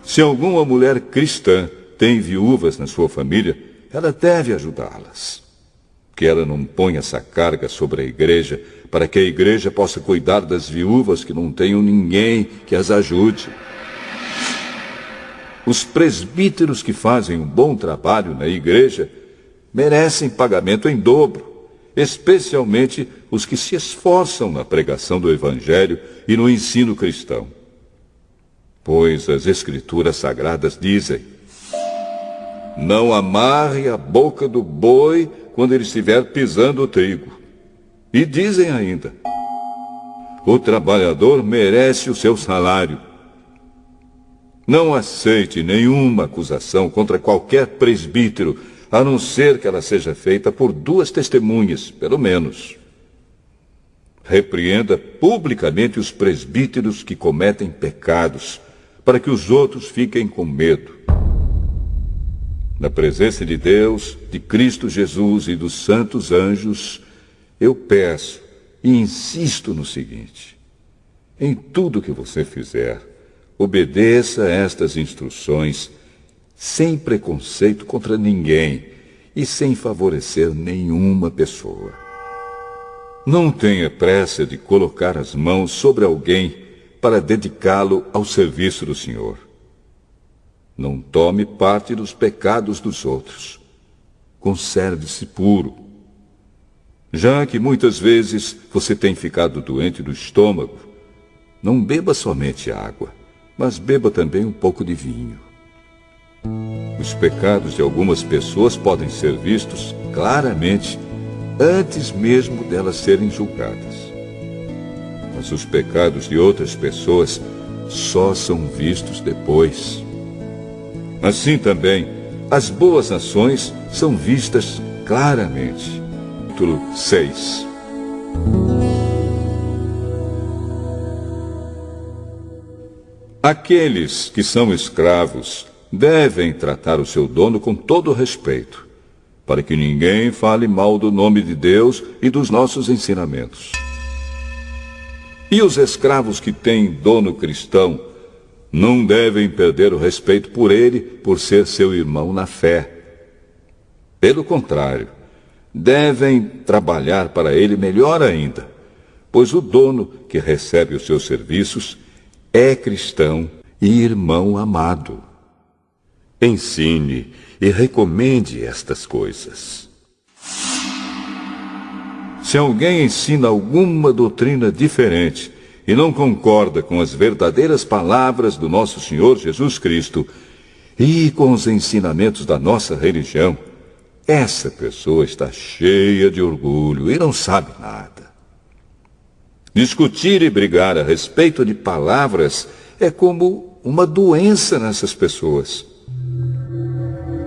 Se alguma mulher cristã tem viúvas na sua família, ela deve ajudá-las. Que ela não ponha essa carga sobre a igreja, para que a igreja possa cuidar das viúvas que não tenham ninguém que as ajude. Os presbíteros que fazem um bom trabalho na igreja merecem pagamento em dobro, especialmente os que se esforçam na pregação do Evangelho e no ensino cristão. Pois as Escrituras Sagradas dizem: não amarre a boca do boi quando ele estiver pisando o trigo. E dizem ainda: o trabalhador merece o seu salário. Não aceite nenhuma acusação contra qualquer presbítero, a não ser que ela seja feita por 2 testemunhas, pelo menos. Repreenda publicamente os presbíteros que cometem pecados, para que os outros fiquem com medo. Na presença de Deus, de Cristo Jesus e dos santos anjos, eu peço e insisto no seguinte: em tudo que você fizer, obedeça a estas instruções, sem preconceito contra ninguém e sem favorecer nenhuma pessoa. Não tenha pressa de colocar as mãos sobre alguém para dedicá-lo ao serviço do Senhor. Não tome parte dos pecados dos outros. Conserve-se puro. Já que muitas vezes você tem ficado doente do estômago, não beba somente água, mas beba também um pouco de vinho. Os pecados de algumas pessoas podem ser vistos claramente antes mesmo delas serem julgadas. Mas os pecados de outras pessoas só são vistos depois. Assim também, as boas ações são vistas claramente. Capítulo 6. Aqueles que são escravos devem tratar o seu dono com todo respeito, para que ninguém fale mal do nome de Deus e dos nossos ensinamentos. E os escravos que têm dono cristão não devem perder o respeito por ele por ser seu irmão na fé. Pelo contrário, devem trabalhar para ele melhor ainda, pois o dono que recebe os seus serviços é cristão e irmão amado. Ensine e recomende estas coisas. Se alguém ensina alguma doutrina diferente e não concorda com as verdadeiras palavras do nosso Senhor Jesus Cristo e com os ensinamentos da nossa religião, essa pessoa está cheia de orgulho e não sabe nada. Discutir e brigar a respeito de palavras é como uma doença nessas pessoas.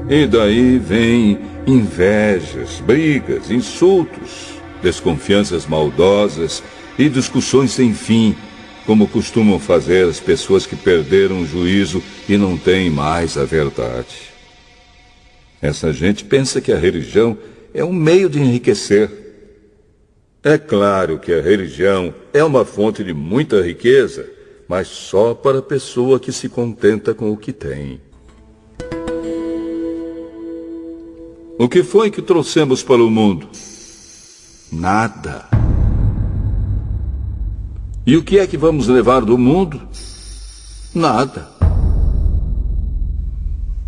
E daí vem invejas, brigas, insultos, desconfianças maldosas e discussões sem fim, como costumam fazer as pessoas que perderam o juízo e não têm mais a verdade. Essa gente pensa que a religião é um meio de enriquecer. É claro que a religião é uma fonte de muita riqueza, mas só para a pessoa que se contenta com o que tem. O que foi que trouxemos para o mundo? Nada. E o que é que vamos levar do mundo? Nada.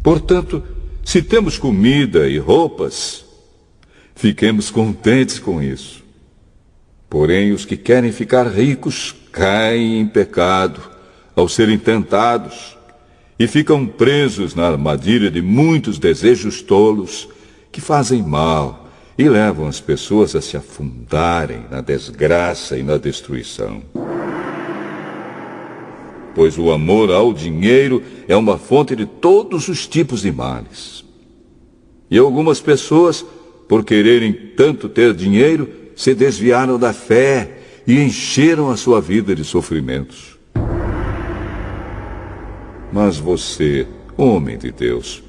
Portanto, se temos comida e roupas, fiquemos contentes com isso. Porém, os que querem ficar ricos caem em pecado ao serem tentados e ficam presos na armadilha de muitos desejos tolos que fazem mal e levam as pessoas a se afundarem na desgraça e na destruição. Pois o amor ao dinheiro é uma fonte de todos os tipos de males. E algumas pessoas, por quererem tanto ter dinheiro, se desviaram da fé e encheram a sua vida de sofrimentos. Mas você, homem de Deus,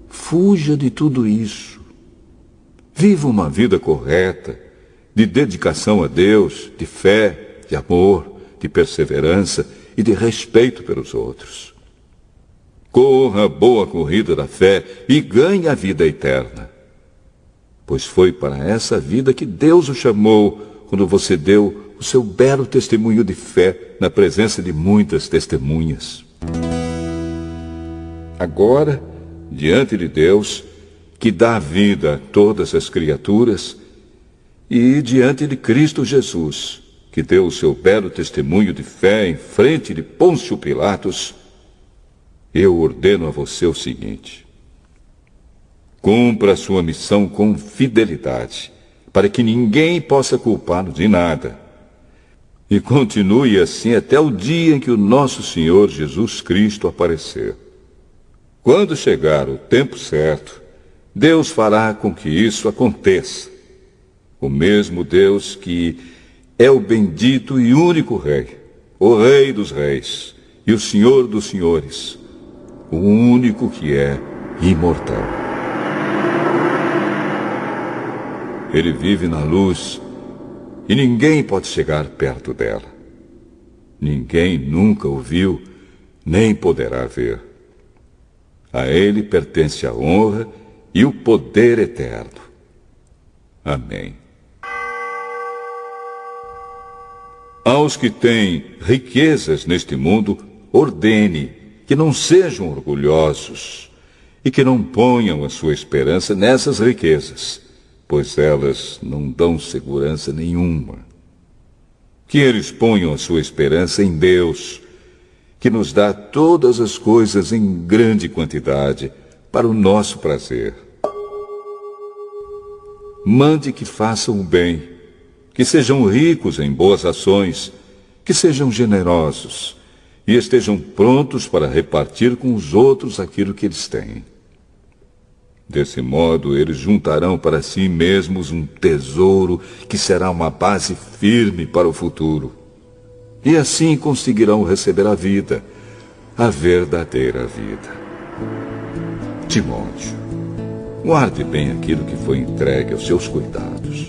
fuja de tudo isso. Viva uma vida correta, de dedicação a Deus, de fé, de amor, de perseverança e de respeito pelos outros. Corra a boa corrida da fé e ganhe a vida eterna. Pois foi para essa vida que Deus o chamou quando você deu o seu belo testemunho de fé na presença de muitas testemunhas. Agora, diante de Deus, que dá vida a todas as criaturas, e diante de Cristo Jesus, que deu o seu belo testemunho de fé em frente de Pôncio Pilatos, eu ordeno a você o seguinte: cumpra a sua missão com fidelidade, para que ninguém possa culpá-lo de nada. E continue assim até o dia em que o nosso Senhor Jesus Cristo aparecer. Quando chegar o tempo certo, Deus fará com que isso aconteça. O mesmo Deus que é o bendito e único Rei, o Rei dos Reis e o Senhor dos Senhores, o único que é imortal. Ele vive na luz e ninguém pode chegar perto dela. Ninguém nunca o viu, nem poderá ver. A ele pertence a honra e o poder eterno. Amém. Aos que têm riquezas neste mundo, ordene que não sejam orgulhosos e que não ponham a sua esperança nessas riquezas, pois elas não dão segurança nenhuma. Que eles ponham a sua esperança em Deus, que nos dá todas as coisas em grande quantidade para o nosso prazer. Mande que façam o bem, que sejam ricos em boas ações, que sejam generosos e estejam prontos para repartir com os outros aquilo que eles têm. Desse modo, eles juntarão para si mesmos um tesouro que será uma base firme para o futuro. E assim conseguirão receber a vida, a verdadeira vida. Timóteo, guarde bem aquilo que foi entregue aos seus cuidados.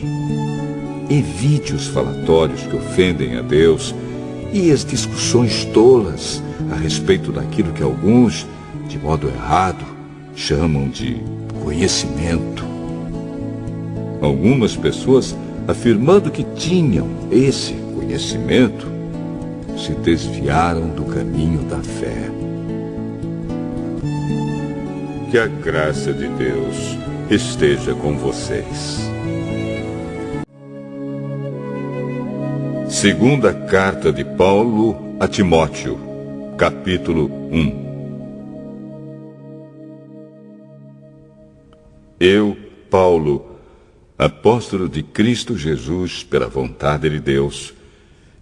Evite os falatórios que ofendem a Deus e as discussões tolas a respeito daquilo que alguns, de modo errado, chamam de conhecimento. Algumas pessoas, afirmando que tinham esse conhecimento, se desviaram do caminho da fé. Que a graça de Deus esteja com vocês. Segunda carta de Paulo a Timóteo, capítulo 1. Eu, Paulo, apóstolo de Cristo Jesus pela vontade de Deus,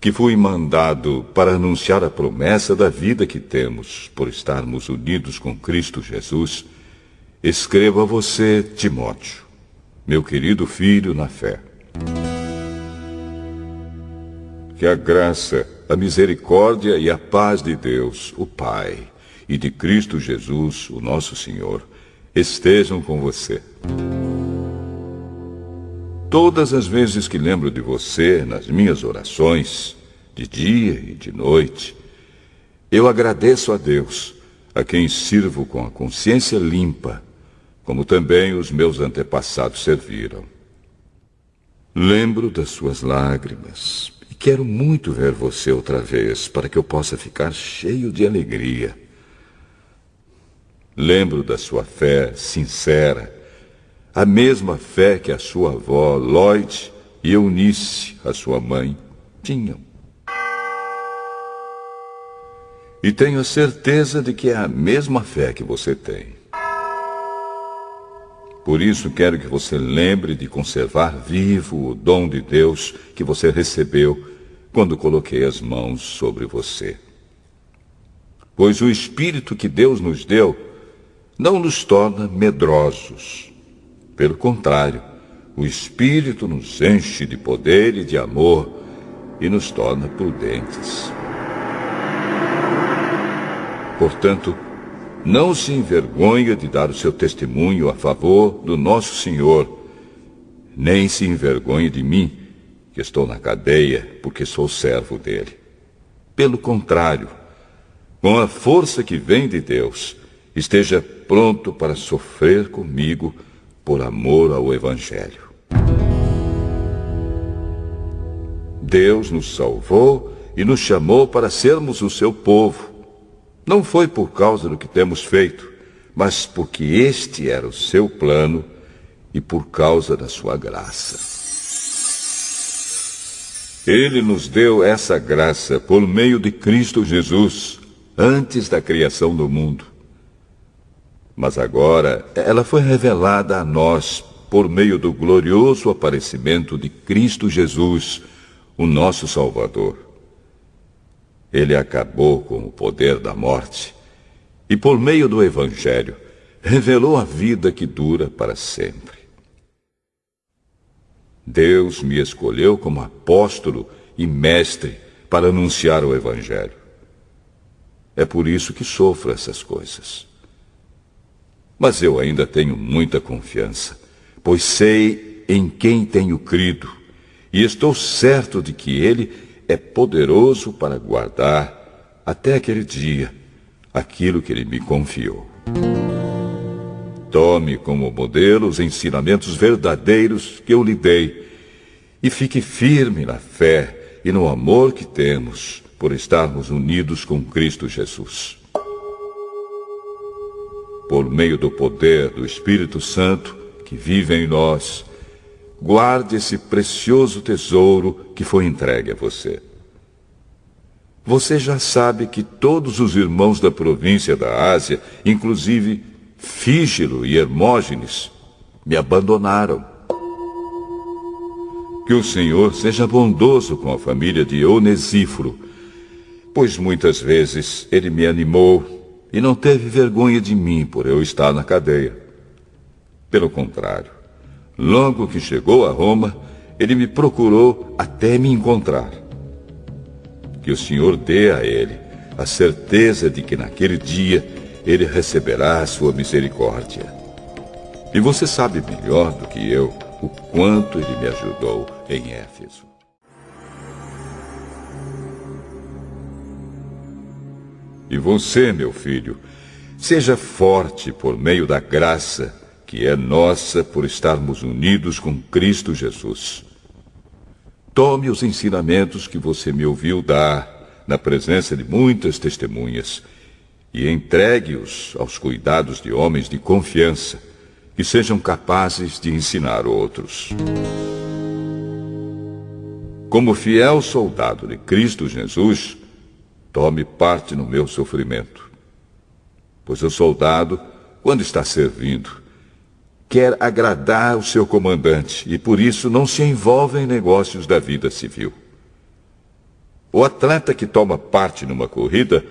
que fui mandado para anunciar a promessa da vida que temos por estarmos unidos com Cristo Jesus, escrevo a você, Timóteo, meu querido filho na fé. Que a graça, a misericórdia e a paz de Deus, o Pai, e de Cristo Jesus, o nosso Senhor, estejam com você. Todas as vezes que lembro de você nas minhas orações, de dia e de noite, eu agradeço a Deus, a quem sirvo com a consciência limpa, como também os meus antepassados serviram. Lembro das suas lágrimas e quero muito ver você outra vez para que eu possa ficar cheio de alegria. Lembro da sua fé sincera, a mesma fé que a sua avó Lloyd e Eunice, a sua mãe, tinham. E tenho a certeza de que é a mesma fé que você tem. Por isso quero que você lembre de conservar vivo o dom de Deus que você recebeu quando coloquei as mãos sobre você. Pois o Espírito que Deus nos deu não nos torna medrosos. Pelo contrário, o Espírito nos enche de poder e de amor e nos torna prudentes. Portanto, não se envergonhe de dar o seu testemunho a favor do nosso Senhor, nem se envergonhe de mim, que estou na cadeia, porque sou servo dele. Pelo contrário, com a força que vem de Deus, esteja pronto para sofrer comigo por amor ao Evangelho. Deus nos salvou e nos chamou para sermos o seu povo. Não foi por causa do que temos feito, mas porque este era o seu plano e por causa da sua graça. Ele nos deu essa graça por meio de Cristo Jesus, antes da criação do mundo. Mas agora ela foi revelada a nós por meio do glorioso aparecimento de Cristo Jesus, o nosso Salvador. Ele acabou com o poder da morte e, por meio do Evangelho, revelou a vida que dura para sempre. Deus me escolheu como apóstolo e mestre para anunciar o Evangelho. É por isso que sofro essas coisas. Mas eu ainda tenho muita confiança, pois sei em quem tenho crido e estou certo de que Ele é poderoso para guardar, até aquele dia, aquilo que Ele me confiou. Tome como modelo os ensinamentos verdadeiros que eu lhe dei e fique firme na fé e no amor que temos por estarmos unidos com Cristo Jesus. Por meio do poder do Espírito Santo que vive em nós, guarde esse precioso tesouro que foi entregue a você. Você já sabe que todos os irmãos da província da Ásia, inclusive Fígelo e Hermógenes, me abandonaram. Que o Senhor seja bondoso com a família de Onesíforo, pois muitas vezes ele me animou e não teve vergonha de mim por eu estar na cadeia. Pelo contrário, logo que chegou a Roma, ele me procurou até me encontrar. Que o Senhor dê a ele a certeza de que naquele dia ele receberá a sua misericórdia. E você sabe melhor do que eu o quanto ele me ajudou em Éfeso. E você, meu filho, seja forte por meio da graça que é nossa por estarmos unidos com Cristo Jesus. Tome os ensinamentos que você me ouviu dar na presença de muitas testemunhas e entregue-os aos cuidados de homens de confiança que sejam capazes de ensinar outros. Como fiel soldado de Cristo Jesus, tome parte no meu sofrimento. Pois o soldado, quando está servindo, quer agradar o seu comandante e por isso não se envolve em negócios da vida civil. O atleta que toma parte numa corrida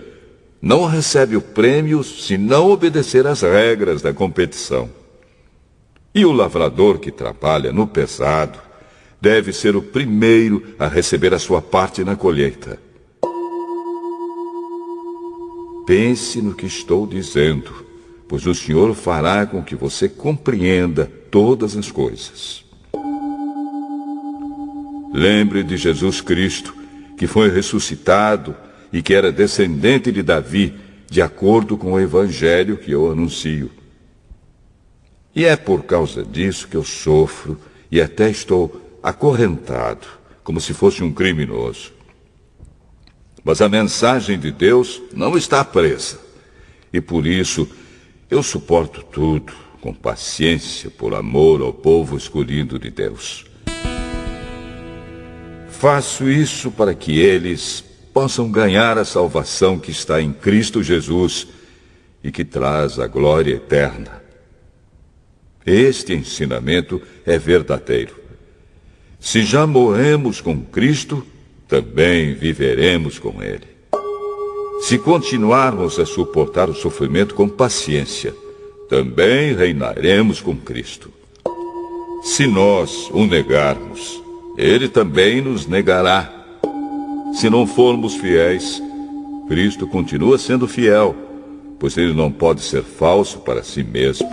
não recebe o prêmio se não obedecer às regras da competição. E o lavrador que trabalha no pesado deve ser o primeiro a receber a sua parte na colheita. Pense no que estou dizendo, pois o Senhor fará com que você compreenda todas as coisas. Lembre de Jesus Cristo, que foi ressuscitado e que era descendente de Davi, de acordo com o evangelho que eu anuncio. E é por causa disso que eu sofro e até estou acorrentado, como se fosse um criminoso. Mas a mensagem de Deus não está presa. E por isso eu suporto tudo com paciência por amor ao povo escolhido de Deus. Faço isso para que eles possam ganhar a salvação que está em Cristo Jesus e que traz a glória eterna. Este ensinamento é verdadeiro. Se já morremos com Cristo, também viveremos com Ele. Se continuarmos a suportar o sofrimento com paciência, também reinaremos com Cristo. Se nós o negarmos, Ele também nos negará. Se não formos fiéis, Cristo continua sendo fiel, pois Ele não pode ser falso para si mesmo.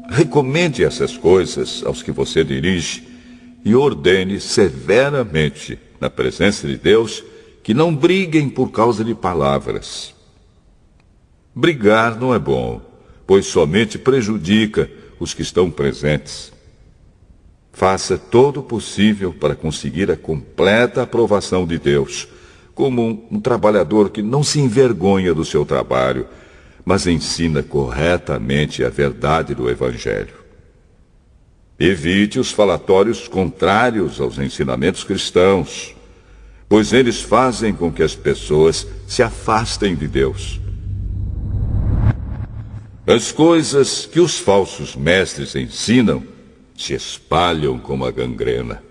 Recomende essas coisas aos que você dirige e ordene severamente, na presença de Deus, que não briguem por causa de palavras. Brigar não é bom, pois somente prejudica os que estão presentes. Faça todo o possível para conseguir a completa aprovação de Deus, como um trabalhador que não se envergonha do seu trabalho, mas ensina corretamente a verdade do Evangelho. Evite os falatórios contrários aos ensinamentos cristãos, pois eles fazem com que as pessoas se afastem de Deus. As coisas que os falsos mestres ensinam se espalham como a gangrena.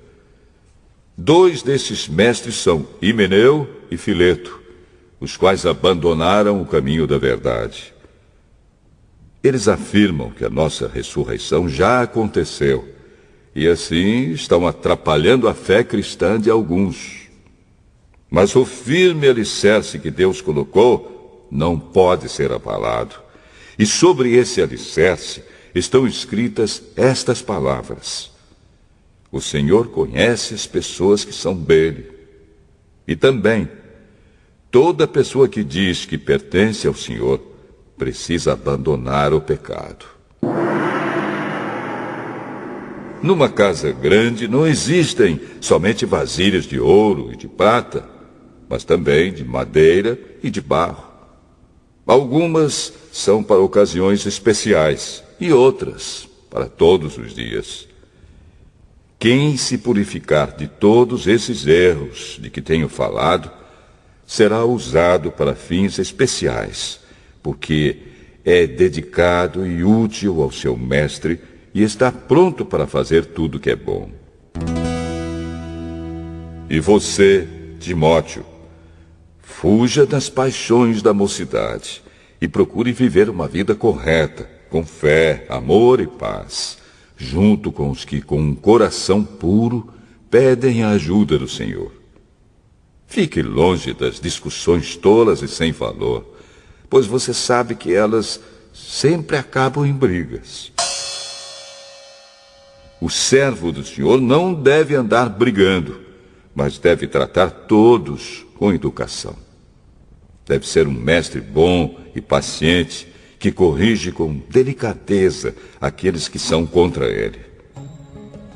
2 desses mestres são Himeneu e Fileto, os quais abandonaram o caminho da verdade. Eles afirmam que a nossa ressurreição já aconteceu, e assim estão atrapalhando a fé cristã de alguns. Mas o firme alicerce que Deus colocou não pode ser abalado. E sobre esse alicerce estão escritas estas palavras: o Senhor conhece as pessoas que são dele. E também, toda pessoa que diz que pertence ao Senhor precisa abandonar o pecado. Numa casa grande não existem somente vasilhas de ouro e de prata, mas também de madeira e de barro. Algumas são para ocasiões especiais e outras para todos os dias. Quem se purificar de todos esses erros de que tenho falado, será usado para fins especiais, porque é dedicado e útil ao seu mestre e está pronto para fazer tudo que é bom. E você, Timóteo, fuja das paixões da mocidade e procure viver uma vida correta, com fé, amor e paz, junto com os que, com um coração puro, pedem a ajuda do Senhor. Fique longe das discussões tolas e sem valor, pois você sabe que elas sempre acabam em brigas. O servo do Senhor não deve andar brigando, mas deve tratar todos com educação. Deve ser um mestre bom e paciente, que corrige com delicadeza aqueles que são contra ele.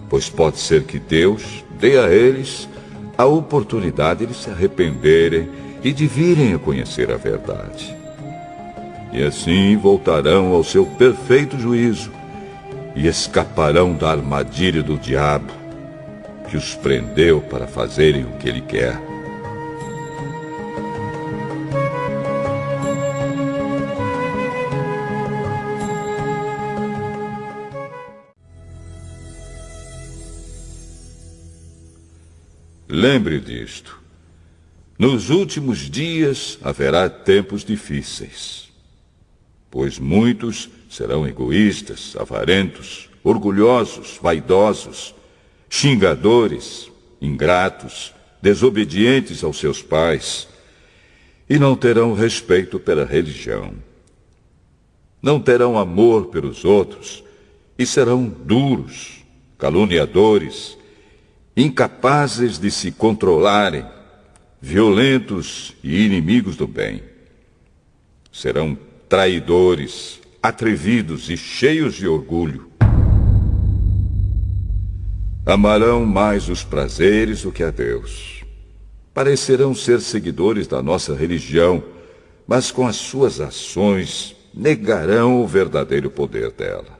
Pois pode ser que Deus dê a eles a oportunidade de se arrependerem e de virem a conhecer a verdade. E assim voltarão ao seu perfeito juízo e escaparão da armadilha do diabo, que os prendeu para fazerem o que ele quer. Lembre disto. Nos últimos dias haverá tempos difíceis, pois muitos serão egoístas, avarentos, orgulhosos, vaidosos, xingadores, ingratos, desobedientes aos seus pais, e não terão respeito pela religião. Não terão amor pelos outros e serão duros, caluniadores, incapazes de se controlarem, violentos e inimigos do bem. Serão traidores, atrevidos e cheios de orgulho. Amarão mais os prazeres do que a Deus. Parecerão ser seguidores da nossa religião, mas com as suas ações negarão o verdadeiro poder dela.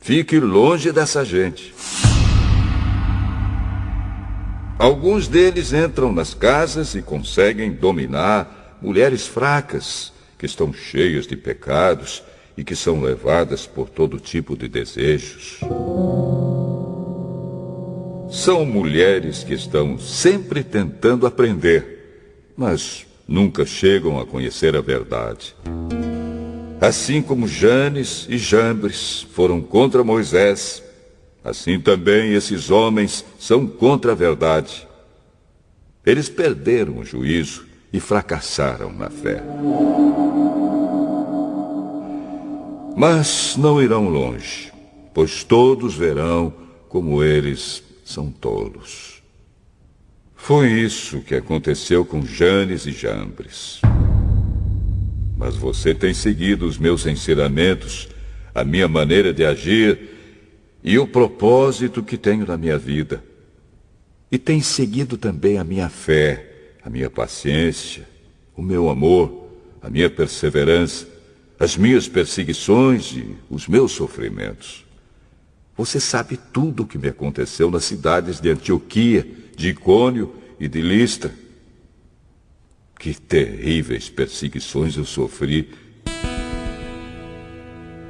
Fique longe dessa gente. Alguns deles entram nas casas e conseguem dominar mulheres fracas, que estão cheias de pecados e que são levadas por todo tipo de desejos. São mulheres que estão sempre tentando aprender, mas nunca chegam a conhecer a verdade. Assim como Janes e Jambres foram contra Moisés, assim também esses homens são contra a verdade. Eles perderam o juízo e fracassaram na fé. Mas não irão longe, pois todos verão como eles são tolos. Foi isso que aconteceu com Janes e Jambres. Mas você tem seguido os meus ensinamentos, a minha maneira de agir e o propósito que tenho na minha vida. E tem seguido também a minha fé, a minha paciência, o meu amor, a minha perseverança, as minhas perseguições e os meus sofrimentos. Você sabe tudo o que me aconteceu nas cidades de Antioquia, de Icônio e de Listra. Que terríveis perseguições eu sofri.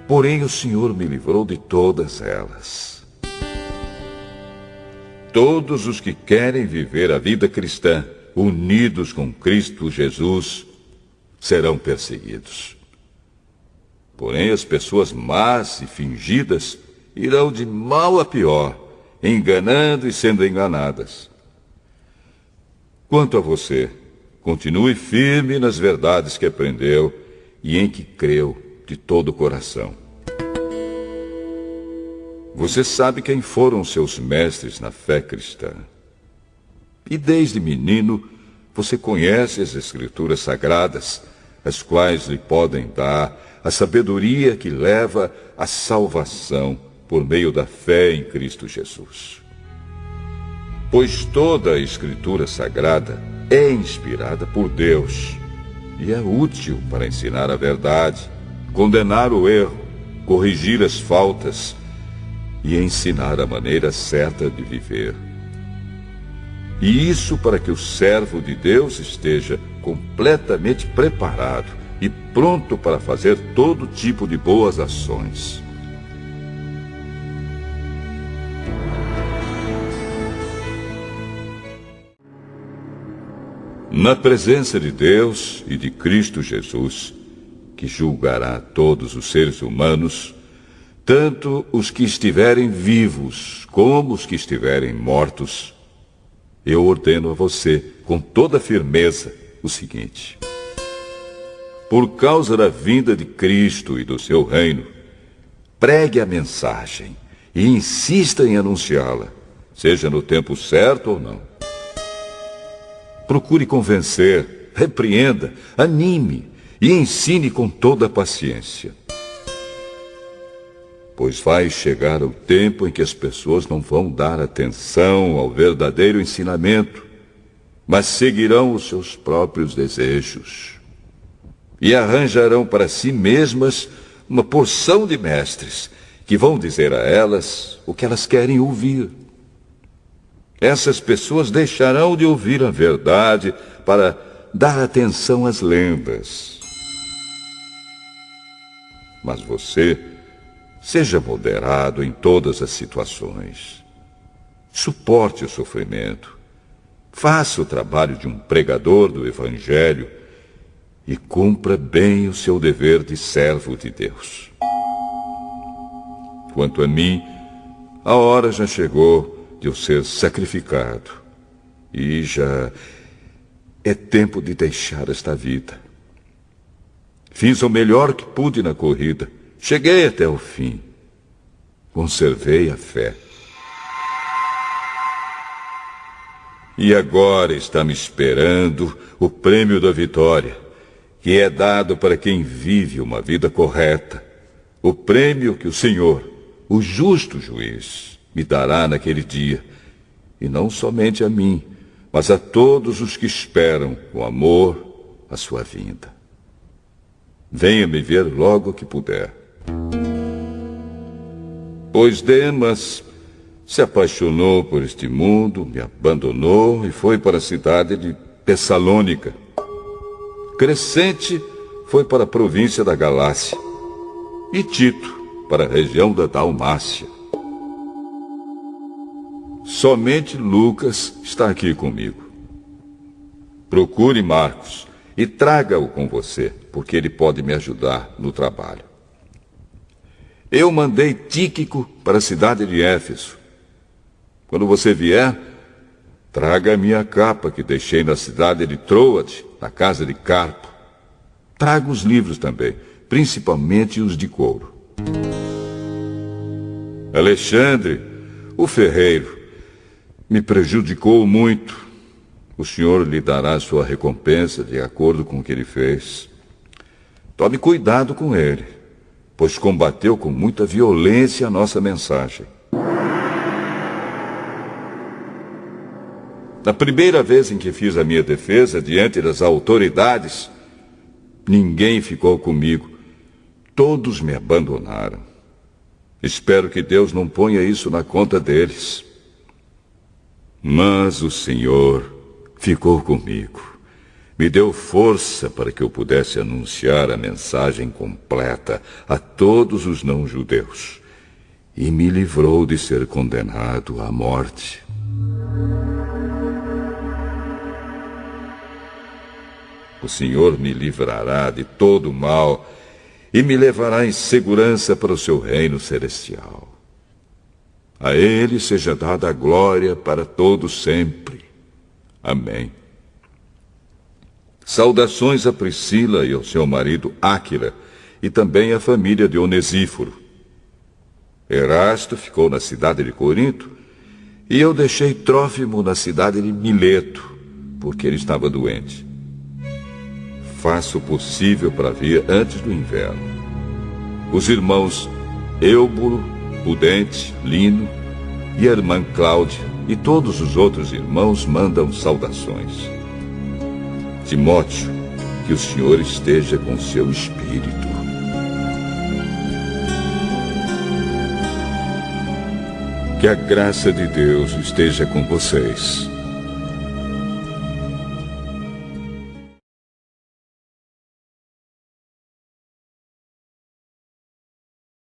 Porém, o Senhor me livrou de todas elas. Todos os que querem viver a vida cristã, unidos com Cristo Jesus, serão perseguidos. Porém, as pessoas más e fingidas irão de mal a pior, enganando e sendo enganadas. Quanto a você, continue firme nas verdades que aprendeu e em que creu de todo o coração. Você sabe quem foram seus mestres na fé cristã. E desde menino, você conhece as Escrituras Sagradas, as quais lhe podem dar a sabedoria que leva à salvação por meio da fé em Cristo Jesus. Pois toda a Escritura Sagrada é inspirada por Deus e é útil para ensinar a verdade, condenar o erro, corrigir as faltas e ensinar a maneira certa de viver. E isso para que o servo de Deus esteja completamente preparado e pronto para fazer todo tipo de boas ações. Na presença de Deus e de Cristo Jesus, que julgará todos os seres humanos, tanto os que estiverem vivos como os que estiverem mortos, eu ordeno a você, com toda firmeza, o seguinte: por causa da vinda de Cristo e do seu reino, pregue a mensagem e insista em anunciá-la, seja no tempo certo ou não. Procure convencer, repreenda, anime e ensine com toda a paciência. Pois vai chegar o tempo em que as pessoas não vão dar atenção ao verdadeiro ensinamento, mas seguirão os seus próprios desejos e arranjarão para si mesmas uma porção de mestres que vão dizer a elas o que elas querem ouvir. Essas pessoas deixarão de ouvir a verdade para dar atenção às lendas. Mas você, seja moderado em todas as situações. Suporte o sofrimento. Faça o trabalho de um pregador do Evangelho e cumpra bem o seu dever de servo de Deus. Quanto a mim, a hora já chegou de eu ser sacrificado e já é tempo de deixar esta vida. Fiz o melhor que pude na corrida. Cheguei até o fim. Conservei a fé. E agora está me esperando o prêmio da vitória, que é dado para quem vive uma vida correta. O prêmio que o Senhor, o justo juiz, me dará naquele dia. E não somente a mim, mas a todos os que esperam com amor a sua vinda. Venha me ver logo que puder. Pois Demas se apaixonou por este mundo, me abandonou e foi para a cidade de Tessalônica. Crescente foi para a província da Galácia e Tito para a região da Dalmácia. Somente Lucas está aqui comigo. Procure Marcos e traga-o com você, porque ele pode me ajudar no trabalho. Eu mandei Tíquico para a cidade de Éfeso. Quando você vier, traga a minha capa que deixei na cidade de Troade, na casa de Carpo. Traga os livros também, principalmente os de couro. Alexandre, o ferreiro, me prejudicou muito. O Senhor lhe dará sua recompensa de acordo com o que ele fez. Tome cuidado com ele, pois combateu com muita violência a nossa mensagem. Na primeira vez em que fiz a minha defesa diante das autoridades, ninguém ficou comigo. Todos me abandonaram. Espero que Deus não ponha isso na conta deles. Mas o Senhor ficou comigo. Me deu força para que eu pudesse anunciar a mensagem completa a todos os não-judeus. E me livrou de ser condenado à morte. O Senhor me livrará de todo o mal e me levará em segurança para o seu reino celestial. A Ele seja dada a glória para todos sempre. Amém. Saudações a Priscila e ao seu marido Áquila, e também à família de Onesíforo. Erasto ficou na cidade de Corinto, e eu deixei Trófimo na cidade de Mileto, porque ele estava doente. Faço o possível para vir antes do inverno. Os irmãos Eúbulo, Pudente, Lino e a irmã Cláudia e todos os outros irmãos mandam saudações. Timóteo, que o Senhor esteja com seu espírito. Que a graça de Deus esteja com vocês.